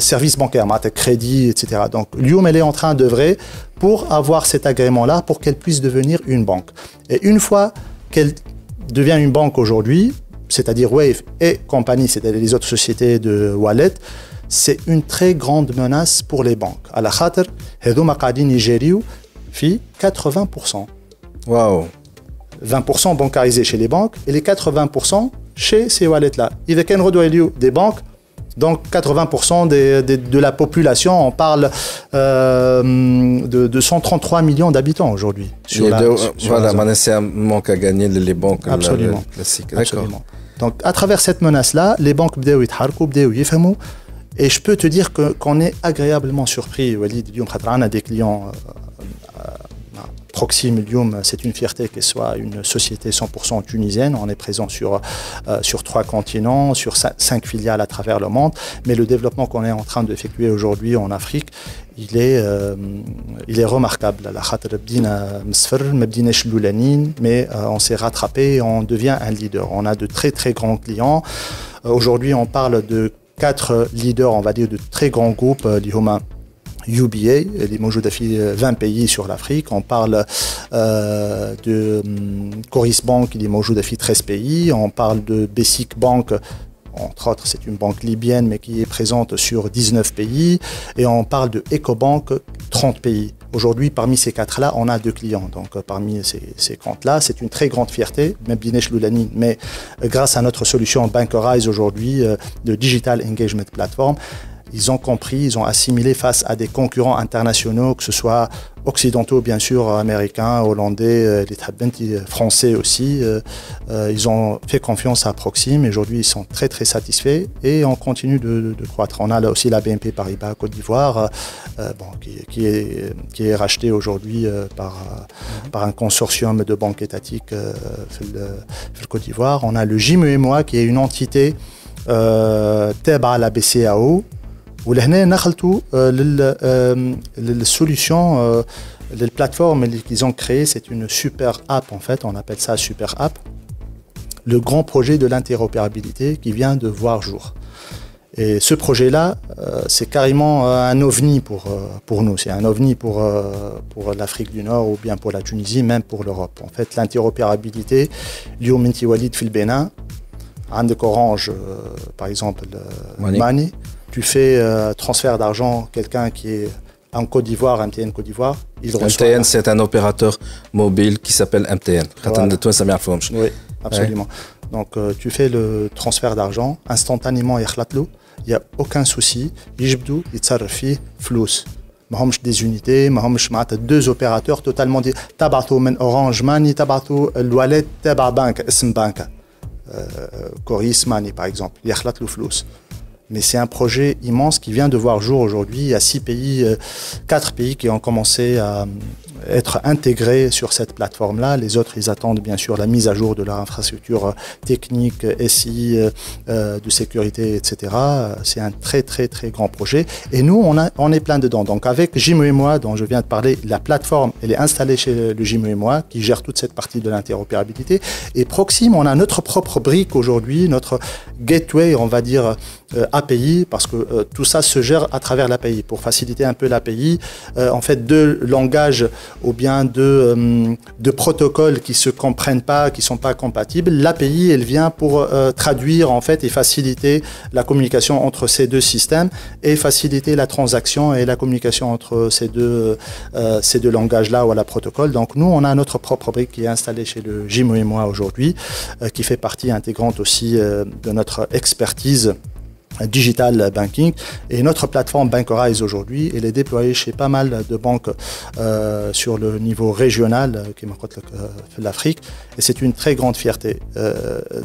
service bancaire, crédit, etc. Donc, Lyoum, elle est en train d'œuvrer pour avoir cet agrément-là pour qu'elle puisse devenir une banque. Et une fois qu'elle devient une banque aujourd'hui, c'est-à-dire Wave et compagnie, c'est-à-dire les autres sociétés de wallet, c'est une très grande menace pour les banques. À la khater, هذوما قاعدين يجريو في 80%. Waouh. 20% bancarisés chez les banques et les 80% chez ces wallets-là. Il y a des banques, donc 80% de la population, on parle de 133 millions d'habitants aujourd'hui. Voilà, c'est un manque à gagner les banques classiques. Absolument. Donc à travers cette menace-là, les banques بداو يتحركوا, بداو يفهموا. Et je peux te dire qu'on est agréablement surpris. Walid, on a des clients Proxim, c'est une fierté qu'elle soit une société 100% tunisienne. On est présent sur 3 continents, sur 5 filiales à travers le monde. Mais le développement qu'on est en train d'effectuer aujourd'hui en Afrique, il est remarquable. La khatra bdina msfer, ma bdinash loulanin, mais on s'est rattrapé et on devient un leader. On a de très très grands clients. Aujourd'hui, on parle de 4 leaders, on va dire, de très grands groupes, l'IHOMA. UBA, les موجودة في 20 pays sur l'Afrique. On parle de Coris Bank, il est موجودة في 13 pays. On parle de Basic Bank, entre autres, c'est une banque libyenne, mais qui est présente sur 19 pays. Et on parle de EcoBank, 30 pays. Aujourd'hui, parmi ces 4-là, on a 2 clients. Donc, parmi ces comptes-là, c'est une très grande fierté, même Binesh Loulani, mais grâce à notre solution Bankerize aujourd'hui, de Digital Engagement Platform, ils ont compris, ils ont assimilé face à des concurrents internationaux, que ce soit occidentaux, bien sûr, américains, hollandais, les Tabenti français aussi. Ils ont fait confiance à Proxim. Aujourd'hui, ils sont très, très satisfaits et on continue de croître. On a là aussi la BNP Paribas Côte d'Ivoire, qui est racheté aujourd'hui par un consortium de banques étatiques de Côte d'Ivoire. On a le JMEMOA, qui est une entité TEBA à la BCAO. ولهنا نخلطوا للسوليوشن للplateforme qu'ils ont créée, c'est une super app en fait, on appelle ça super app. Le grand projet de l'interopérabilité qui vient de voir jour. Et ce projet-là, c'est carrément un ovni pour nous, c'est un ovni pour l'Afrique du Nord ou bien pour la Tunisie, même pour l'Europe. En fait, l'interopérabilité, اليوم انت وليد في البنان عندك Orange par exemple Money. Tu fais transfert d'argent, quelqu'un qui est en Côte d'Ivoire, MTN Côte d'Ivoire, il reçoit... MTN, c'est un opérateur mobile qui s'appelle MTN. Voilà. Oui, absolument. Ouais. Donc, tu fais le transfert d'argent, instantanément, il n'y a aucun souci. Yjibdou, Yitzarfi, Flous. Mahomch des unités, Mahomch Mat, 2 opérateurs totalement... Tabatou, men Orange Money, Tabatou, le wallet, Taba Bank, SM Bank. Coris Money, par exemple. Yikhlat Flous. Mais c'est un projet immense qui vient de voir jour aujourd'hui. Il y a 6 pays, 4 pays qui ont commencé à être intégrés sur cette plateforme-là. Les autres, ils attendent bien sûr la mise à jour de leur infrastructure technique, SI, de sécurité, etc. C'est un très très très grand projet. Et nous, on est plein dedans. Donc avec JMEMOA, dont je viens de parler, la plateforme, elle est installée chez le JMEMOA, qui gère toute cette partie de l'interopérabilité. Et Proxim, on a notre propre brique aujourd'hui, notre gateway, on va dire, API, parce que tout ça se gère à travers l'API. Pour faciliter un peu l'API, en fait, 2 langages ou bien de protocoles qui se comprennent pas, qui sont pas compatibles, l'API elle vient pour traduire en fait et faciliter la communication entre ces deux systèmes et faciliter la transaction et la communication entre ces deux langages-là ou la protocole. Donc nous on a notre propre brique qui est installée chez le Jimo et moi aujourd'hui, qui fait partie intégrante aussi de notre expertise digital banking, et notre plateforme Bankorise aujourd'hui elle est déployée chez pas mal de banques sur le niveau régional qui l'Afrique, et c'est une très grande fierté.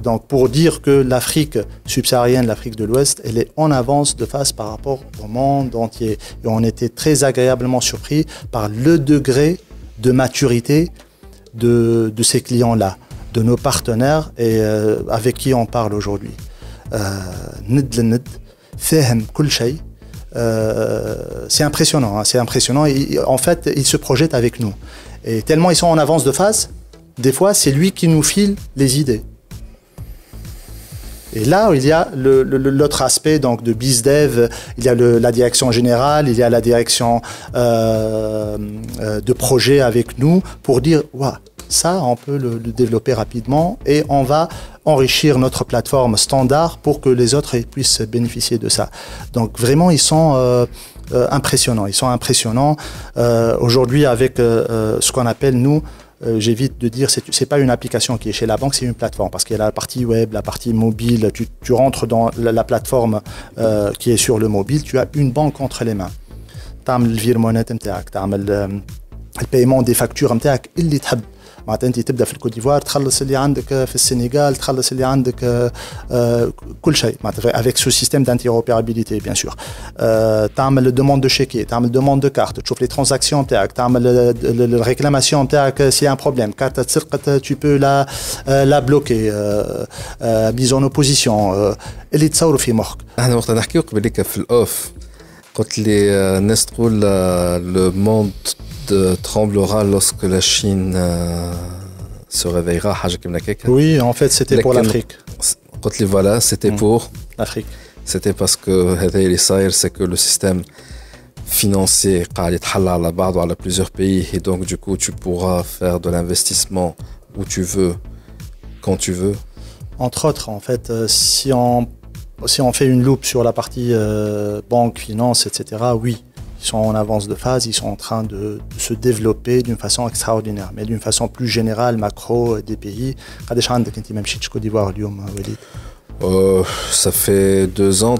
Donc pour dire que l'Afrique subsaharienne, l'Afrique de l'Ouest, elle est en avance de face par rapport au monde entier, et on était très agréablement surpris par le degré de maturité de ces clients-là, de nos partenaires et avec qui on parle aujourd'hui. ند للند فاهم كل شيء. C'est impressionnant, hein, c'est impressionnant. Et, en fait, ils se projettent avec nous. Et tellement ils sont en avance de phase, des fois, c'est lui qui nous file les idées. Et là, il y a l'autre aspect donc, de BizDev, il y a la direction générale, il y a la direction de projet avec nous pour dire ouais, ça, on peut le développer rapidement et on va enrichir notre plateforme standard pour que les autres puissent bénéficier de ça. Donc vraiment, ils sont impressionnants. Ils sont impressionnants. Aujourd'hui, avec ce qu'on appelle, nous, j'évite de dire, c'est pas une application qui est chez la banque, c'est une plateforme, parce qu'il y a la partie web, la partie mobile, tu rentres dans la plateforme qui est sur le mobile, tu as une banque entre les mains. تعمل الفيرمونات نتاعك، تعمل البايمون دي فاكتور نتاعك اللي تحب. معناتها انت تبدا في الكوت ديفوار تخلص اللي عندك في السنغال، تخلص اللي عندك كل شيء معناتها avec ce système d'interopérabilité bien sûr. تعمل demande de chéquier، تعمل demande de carte، تشوف les transactions نتاعك، تعمل الريكلاماسيون نتاعك s'il y a un problème، كارت تسرقت tu peux la bloquer، mise en opposition، اللي تصوروا في مخك. احنا وقت نحكيو قبليك في الاوف قلت لي الناس تقول le monde tremblera lorsque la Chine se réveillera. Oui, en fait, c'était pour l'Afrique. Voilà, c'était pour l'Afrique. C'était parce que c'est que le système financier à plusieurs pays, et donc du coup, tu pourras faire de l'investissement où tu veux, quand tu veux. Entre autres, en fait, si on fait une loupe sur la partie banque, finance, etc., oui. Ils sont en avance de phase, ils sont en train de se développer d'une façon extraordinaire, mais d'une façon plus générale, macro des pays. Ça fait 2 ans,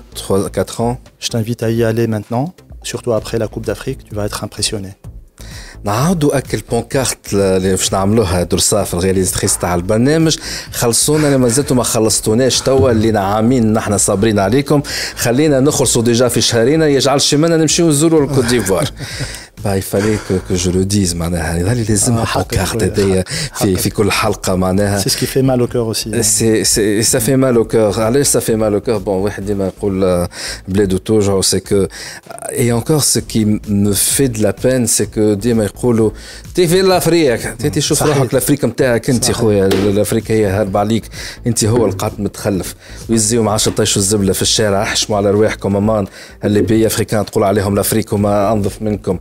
4 ans. Je t'invite à y aller maintenant, surtout après la Coupe d'Afrique, tu vas être impressionné. نعاودوا اكل بونكارت اللي باش نعملوها درسا في الرياليزاتريس تاع البرنامج. خلصونا اللي مازلتوا ما خلصتوناش توا اللي عامين نحن صابرين عليكم. خلينا نخلصوا ديجا في شهرنا يجعل شمالنا نمشيو نزوروا الكوت ديفوار. il fallait que je le dise معناها هذا اللي لازمها بونكارت هذيا في كل حلقه معناها. C'est ce qui fait mal au cœur aussi. Ça fait mal au cœur. علاش ça fait mal au cœur? Bon, واحد ديما يقول بلادو توجعوا. C'est que et encore ce qui me fait de la peine c'est que ديما يقولوا تي في الافريق انت شوف روحك الافريق نتاعك انت خويا الافريق هي هرب عليك انت هو القاط متخلف ويزيو مع 10 طيش الزبله في الشارع احشموا على رواحكم امان اللي بي افريكان تقول عليهم الافريق وما انظف منكم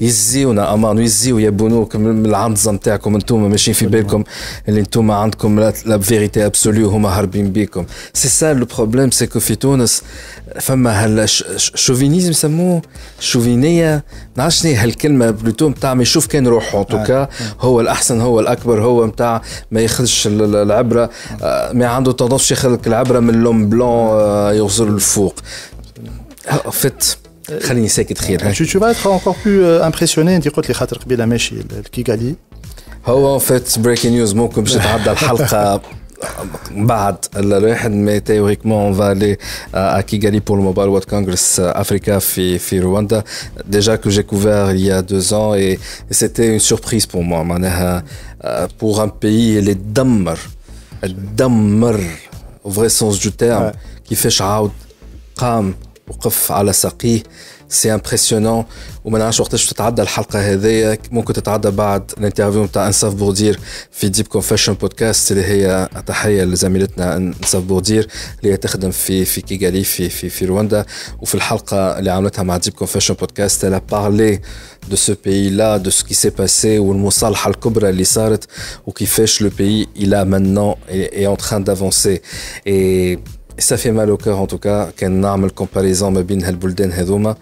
يزيونا امان ويزيو يبونوك من العنزه نتاعكم انتم ماشيين في بالكم اللي انتم عندكم لا فيريتي ابسوليو هما هاربين بيكم. سي سا لو بروبليم سي كو في تونس فما هالشوفينيزم سموه شوفينيه نعرفش شنو هالكلمه بلوتو نتاع ما يشوف كان روحه توكا هو الاحسن هو الاكبر هو نتاع ما ياخذش العبره ما عنده تنظف ياخذ العبره من لوم بلون يغزر الفوق فت خليني ساكت خير. Tu vas être encore plus impressionné انت قلت لي خاطر قبيله ماشي الكيغالي هو فت بريكينج نيوز ممكن باش تتعدى الحلقه بعد الواحد mais théoriquement on va aller à Kigali pour le Mobile World Congress Africa في Rwanda déjà que j'ai couvert il y a 2 ans et c'était une surprise pour moi معناها pour un pays اللي دمر au vrai sens du terme كيفاش عاود قام وقف على ساقيه سي امبرسيونون وما نعرفش وقتاش تتعدى الحلقه هذيا ممكن تتعدى بعد الانترفيو نتاع انصاف بوردير في ديب كونفيشن بودكاست اللي هي تحيه لزميلتنا انصاف بوردير اللي هي تخدم في كيغالي في رواندا وفي الحلقه اللي عملتها مع ديب كونفيشن بودكاست elle a parlé de ce pays là de ce qui s'est passé والمصالحه الكبرى اللي صارت وكيفاش le pays il a maintenant est en train d'avancer et ça fait mal au cœur en tout cas كان نعمل comparaison ما بين هالبلدان هذوما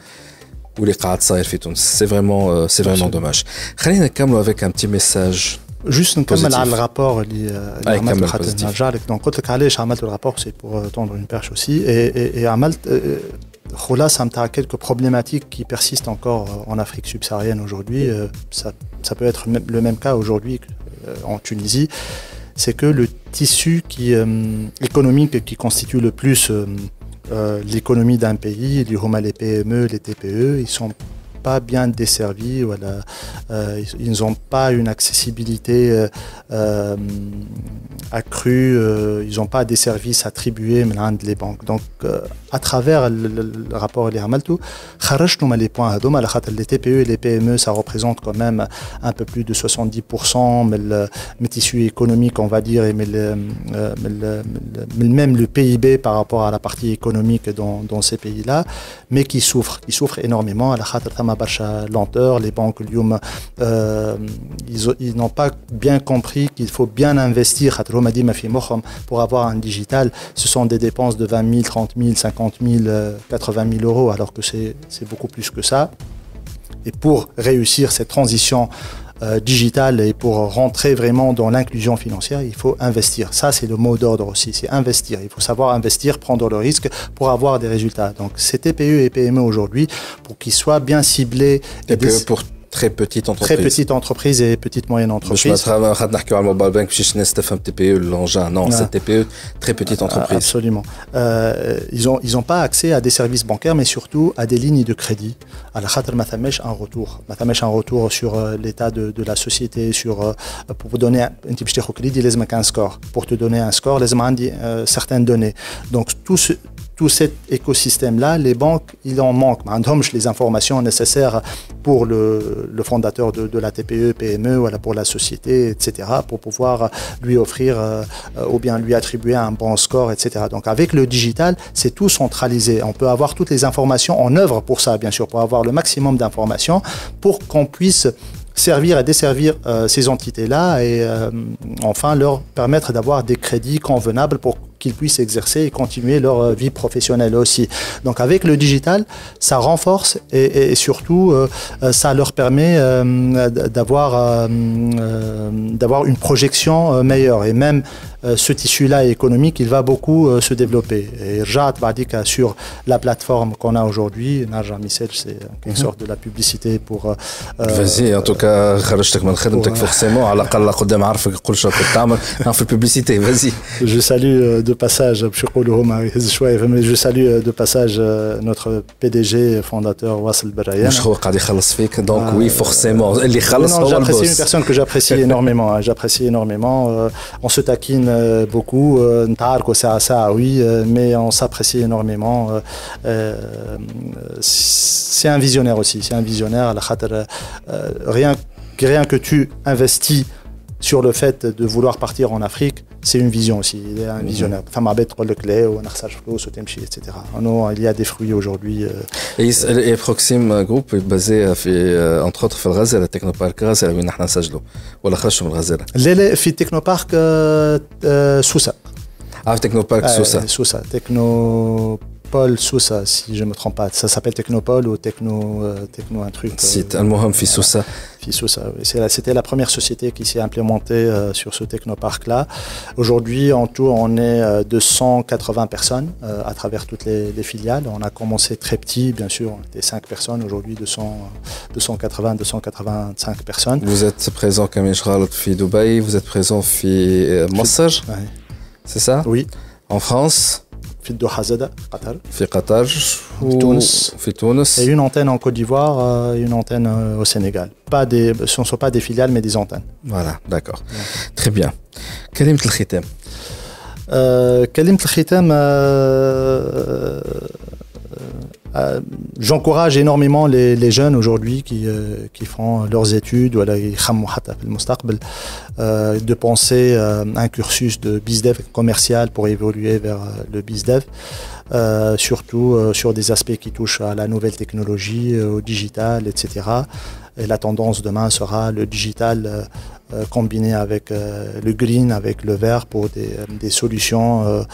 واللي قاعد صاير في تونس c'est vraiment dommage. خلينا نكملوا avec un petit message juste نكمل على الرابور اللي عملته خاطر نرجع لك دونك قلت لك علاش عملت الرابور سي pour tendre une perche aussi et عملت خلاصة نتاع quelques problématiques qui persistent encore en Afrique subsaharienne aujourd'hui ça peut être le même cas aujourd'hui en Tunisie. C'est que le tissu économique qui constitue le plus l'économie d'un pays, les PME, les TPE, ils sont pas bien desservis, voilà. Ils n'ont pas une accessibilité accrue, ils n'ont pas des services attribués من les banques. Donc à travers le rapport اللي عملته خرجنا les points هذوما على خاطر les TPE et les PME ça représente quand même un peu plus de 70% mais le tissu économique on va dire et même le PIB par rapport à la partie économique dans ces pays-là mais qui souffrent énormément على خاطر ثم برشا lenteur. Les banques اليوم ils n'ont pas bien compris qu'il faut bien investir خاطر هما ديما في مخهم pour avoir un digital ce sont des dépenses de 20 000, 30 000, 50 000, 80 000 euros alors que c'est beaucoup plus que ça. Et pour réussir cette transition digitale et pour rentrer vraiment dans l'inclusion financière, il faut investir. Ça, c'est le mot d'ordre aussi, c'est investir. Il faut savoir investir, prendre le risque pour avoir des résultats. Donc, ces TPE et PME aujourd'hui, pour qu'ils soient bien ciblés... TPE pour très petite entreprise. Très petite entreprise et petite moyenne entreprise. Non, c'est TPE, très petite entreprise. Absolument. Ils ont pas accès à des services bancaires, mais surtout à des lignes de crédit. À la khater, un retour sur l'état de la société, pour vous donner un score. Pour te donner un score, les certaines données. Donc, tout cet écosystème-là, les banques, ils en manquent. Les informations nécessaires pour le fondateur de la TPE, PME, voilà, pour la société, etc., pour pouvoir lui offrir ou bien lui attribuer un bon score, etc. Donc avec le digital, c'est tout centralisé. On peut avoir toutes les informations en œuvre pour ça, bien sûr, pour avoir le maximum d'informations, pour qu'on puisse servir et desservir ces entités-là et enfin leur permettre d'avoir des crédits convenables pour qu'ils puissent exercer et continuer leur vie professionnelle aussi. Donc avec le digital, ça renforce et surtout ça leur permet d'avoir une projection meilleure et même ce tissu-là économique, il va beaucoup se développer. Et Rjat Badika sur la plateforme qu'on a aujourd'hui, Narja Missel, c'est une sorte de la publicité pour... Vas-y, en tout cas, خرجتك من خدمتك forcément, على الأقل قدام عارفك يقول شو تعمل في الببليسيتي, vas-y. Je salue de passage, je salue de passage notre PDG fondateur Wassel Berayan. مش هو قاعد يخلص فيك, donc oui, forcément, اللي خلص هو البوس. C'est une personne que j'apprécie énormément, on se taquine beaucoup, oui, mais on s'apprécie énormément. C'est un visionnaire aussi, rien que tu investis sur le fait de vouloir partir en Afrique, c'est une vision aussi. Il est un visionnaire. Etc. Non, il y a des fruits aujourd'hui. Et Proxim Group est basé entre autres في الغزالة, تكنوبارك غزالة وين نحن نسجلوا, ولا خرجتوا من الغزالة؟ لا في تكنوبارك سوسة. في تكنوبارك سوسة. سوسة Technopole Sousa, si je ne me trompe pas. Ça s'appelle Technopole ou Techno un truc. C'est المهم في سوسة. C'était la première société qui s'est implémentée sur ce technoparc-là. Aujourd'hui, en tout, on est 280 personnes à travers toutes les filiales. On a commencé très petit, bien sûr, on était 5 personnes. Aujourd'hui, 285 personnes. Vous êtes présent, Kamil Shghalat, في Dubaï. Vous êtes présent في مصر. C'est ça? Oui. En France? في الدوحة زادة قطر. في قطر. في تونس. Et une antenne en Côte d'Ivoire, une antenne au Sénégal. Ce ne sont pas des filiales, mais des antennes. Voilà, d'accord. Très bien. كلمة الختام. كلمة الختام j'encourage énormément les jeunes aujourd'hui qui font leurs études ou de penser un cursus de BizDev commercial pour évoluer vers le BizDev, surtout sur des aspects qui touchent à la nouvelle technologie, au digital, etc. Et la tendance demain sera le digital combiné avec le green, avec le vert pour des solutions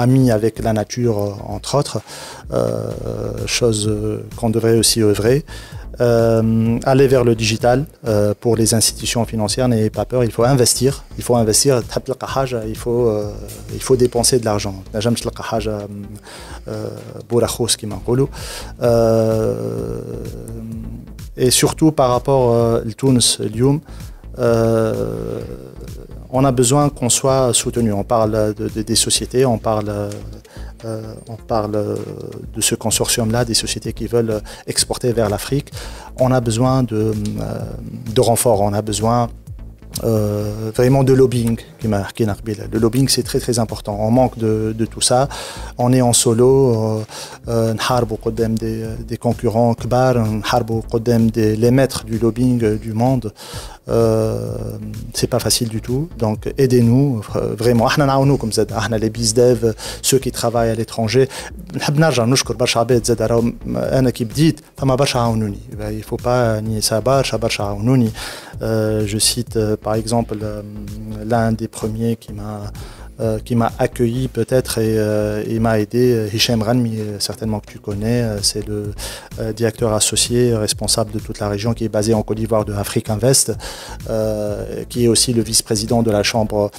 amis avec la nature, entre autres, chose qu'on devrait aussi œuvrer. Aller vers le digital pour les institutions financières, n'ayez pas peur, il faut investir. Il faut investir, il faut dépenser de l'argent. Et surtout par rapport à Tunis, Lyoum, on a besoin qu'on soit soutenu. On parle des sociétés, on parle de ce consortium-là, des sociétés qui veulent exporter vers l'Afrique. On a besoin de renforts, on a besoin vraiment de lobbying. Le lobbying, c'est très très important. On manque de tout ça. On est en solo, des concurrents kbar, les maîtres du lobbying du monde. C'est pas facile du tout, donc aidez-nous vraiment. Les BizDev, ceux qui travaillent à l'étranger, il faut pas nier ça. Je cite par exemple l'un des premiers qui m'a accueilli peut-être et il m'a aidé, Hicham Ranmi, certainement que tu connais, c'est le directeur associé responsable de toute la région qui est basé en Côte d'Ivoire de Afrique Invest, qui est aussi le vice-président de la chambre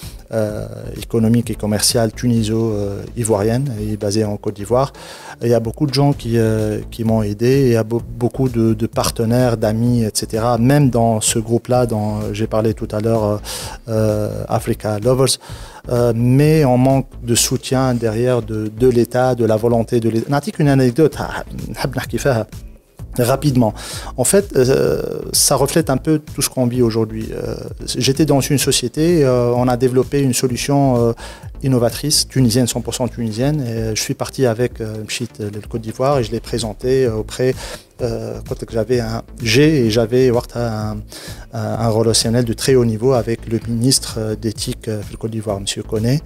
économique et commerciale tuniso-ivoirienne, et est basé en Côte d'Ivoire. Il y a beaucoup de gens qui m'ont aidé, il y a beaucoup de partenaires, d'amis, etc. Même dans ce groupe-là dont j'ai parlé tout à l'heure, Africa Lovers, mais on manque de soutien derrière de l'État, de la volonté de l'État. N'atique une anecdote rapidement. En fait, ça reflète un peu tout ce qu'on vit aujourd'hui. J'étais dans une société, on a développé une solution innovatrice, tunisienne, 100% tunisienne, et je suis parti avec Mchit, le Côte d'Ivoire, et je l'ai présenté auprès j'avais un relationnel de très haut niveau avec le ministre d'éthique de Côte d'Ivoire, M. Koné,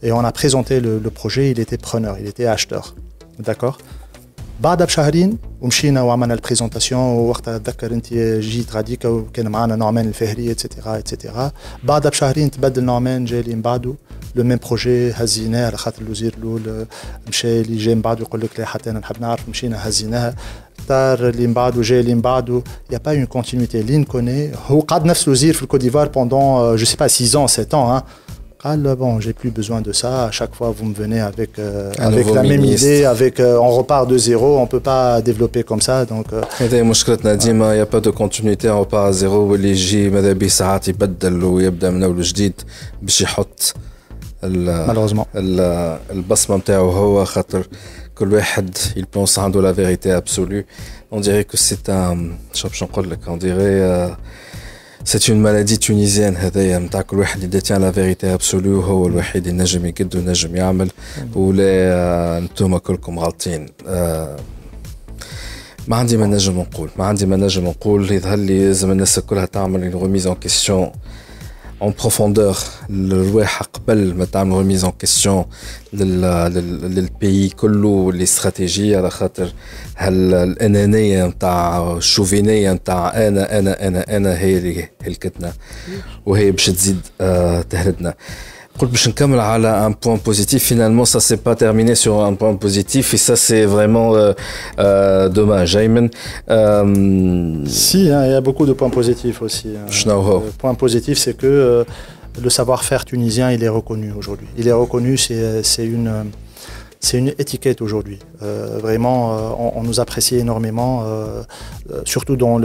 et on a présenté le projet, il était preneur, il était acheteur, d'accord. بعد بشهرين ومشينا وعملنا البريزونطاسيون ووقتها اتذكر انت جيت غاديك وكان معنا نعمان الفهري اتسيتيرا بعد بشهرين تبدل نعمان جاي اللي من بعده لو ميم بروجي هزيناه على خاطر الوزير الاول مشى اللي جاي من بعده يقول لك لا حتى انا نحب نعرف مشينا هزيناها طار اللي من بعده جاي اللي من بعده يا با اون كونتينيتي اللي نكوني هو قعد نفس الوزير في الكوت ديفوار بوندون جو سي با 6 ans 7 ans bon, j'ai plus besoin de ça. À chaque fois, vous me venez avec la même idée, on repart de zéro. On peut pas développer comme ça. Donc, مشكلتنا ديما il y a pas de continuité, on repart à zéro. واللي يجي ماذا بيه ساعات يبدل ويبدا من اول جديد باش يحط البصمه نتاعو هو خاطر كل واحد il pense عنده la vérité absolue. On dirait que c'est un باش نقول لك on dirait c'est une maladie tunisienne هذايا نتاع كل واحد اللي détient la vérité absolue وهو الوحيد اللي نجم يقد ونجم يعمل ولا انتوما كلكم غالطين. ما عندي ما نجم نقول يظهر لي لازم الناس كلها تعمل une remise en question en profondeur الواحة قبل ما تعمل remise en question للبيي كله الاستراتيجية على خاطر هالأنانية نتاع الشوفينية نتاع أنا هي اللي هلكتنا وهي باش تزيد تهردنا. قلت باش نكمل على un point positif. Finalement ça s'est pas terminé sur un point positif et ça c'est vraiment dommage. Ayman, si il y a beaucoup de points positifs aussi. Le point positif c'est que le savoir-faire tunisien il est reconnu aujourd'hui. Il est reconnu, c'est une étiquette aujourd'hui. Vraiment, on nous apprécie énormément, surtout dans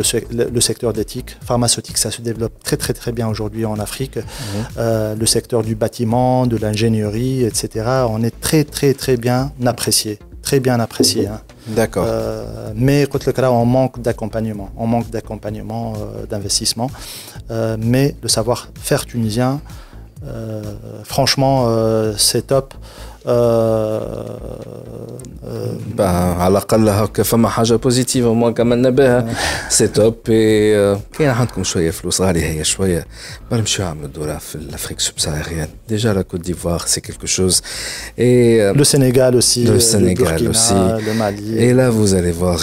le secteur d'éthique. Pharmaceutique, ça se développe très très très bien aujourd'hui en Afrique. Le secteur du bâtiment, de l'ingénierie, etc. On est très très très bien apprécié. Très bien apprécié. Hein. D'accord. Mais on manque d'accompagnement, d'investissement. Mais le savoir-faire tunisien, Franchement, c'est top. على الأقل هكا فما حاجة بوزيتيف وما كملنا بها سي توب. كاين عندكم شوية فلوس غالية هي شوية نمشيو نعملوا دورة في الأفريق سبساهاريenne. Déjà la Côte d'Ivoire c'est quelque chose. Et le Sénégal aussi, le Sénégal Burkina, aussi, le Mali. Et là vous allez voir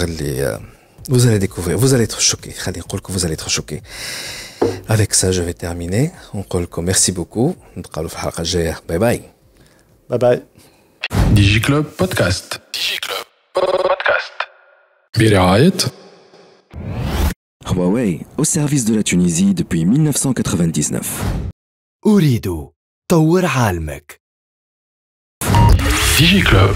vous allez découvrir, vous allez être choqués. خلينا نقول لكم vous allez être choqués. Avec ça je vais terminer. نقول لكم merci beaucoup. نتقابلوا في الحلقة الجاية. باي باي. Bye bye. DigiClub Podcast. DigiClub Podcast. برعاية Huawei, au service de la Tunisie depuis 1999. أريد طور عالمك. DigiClub.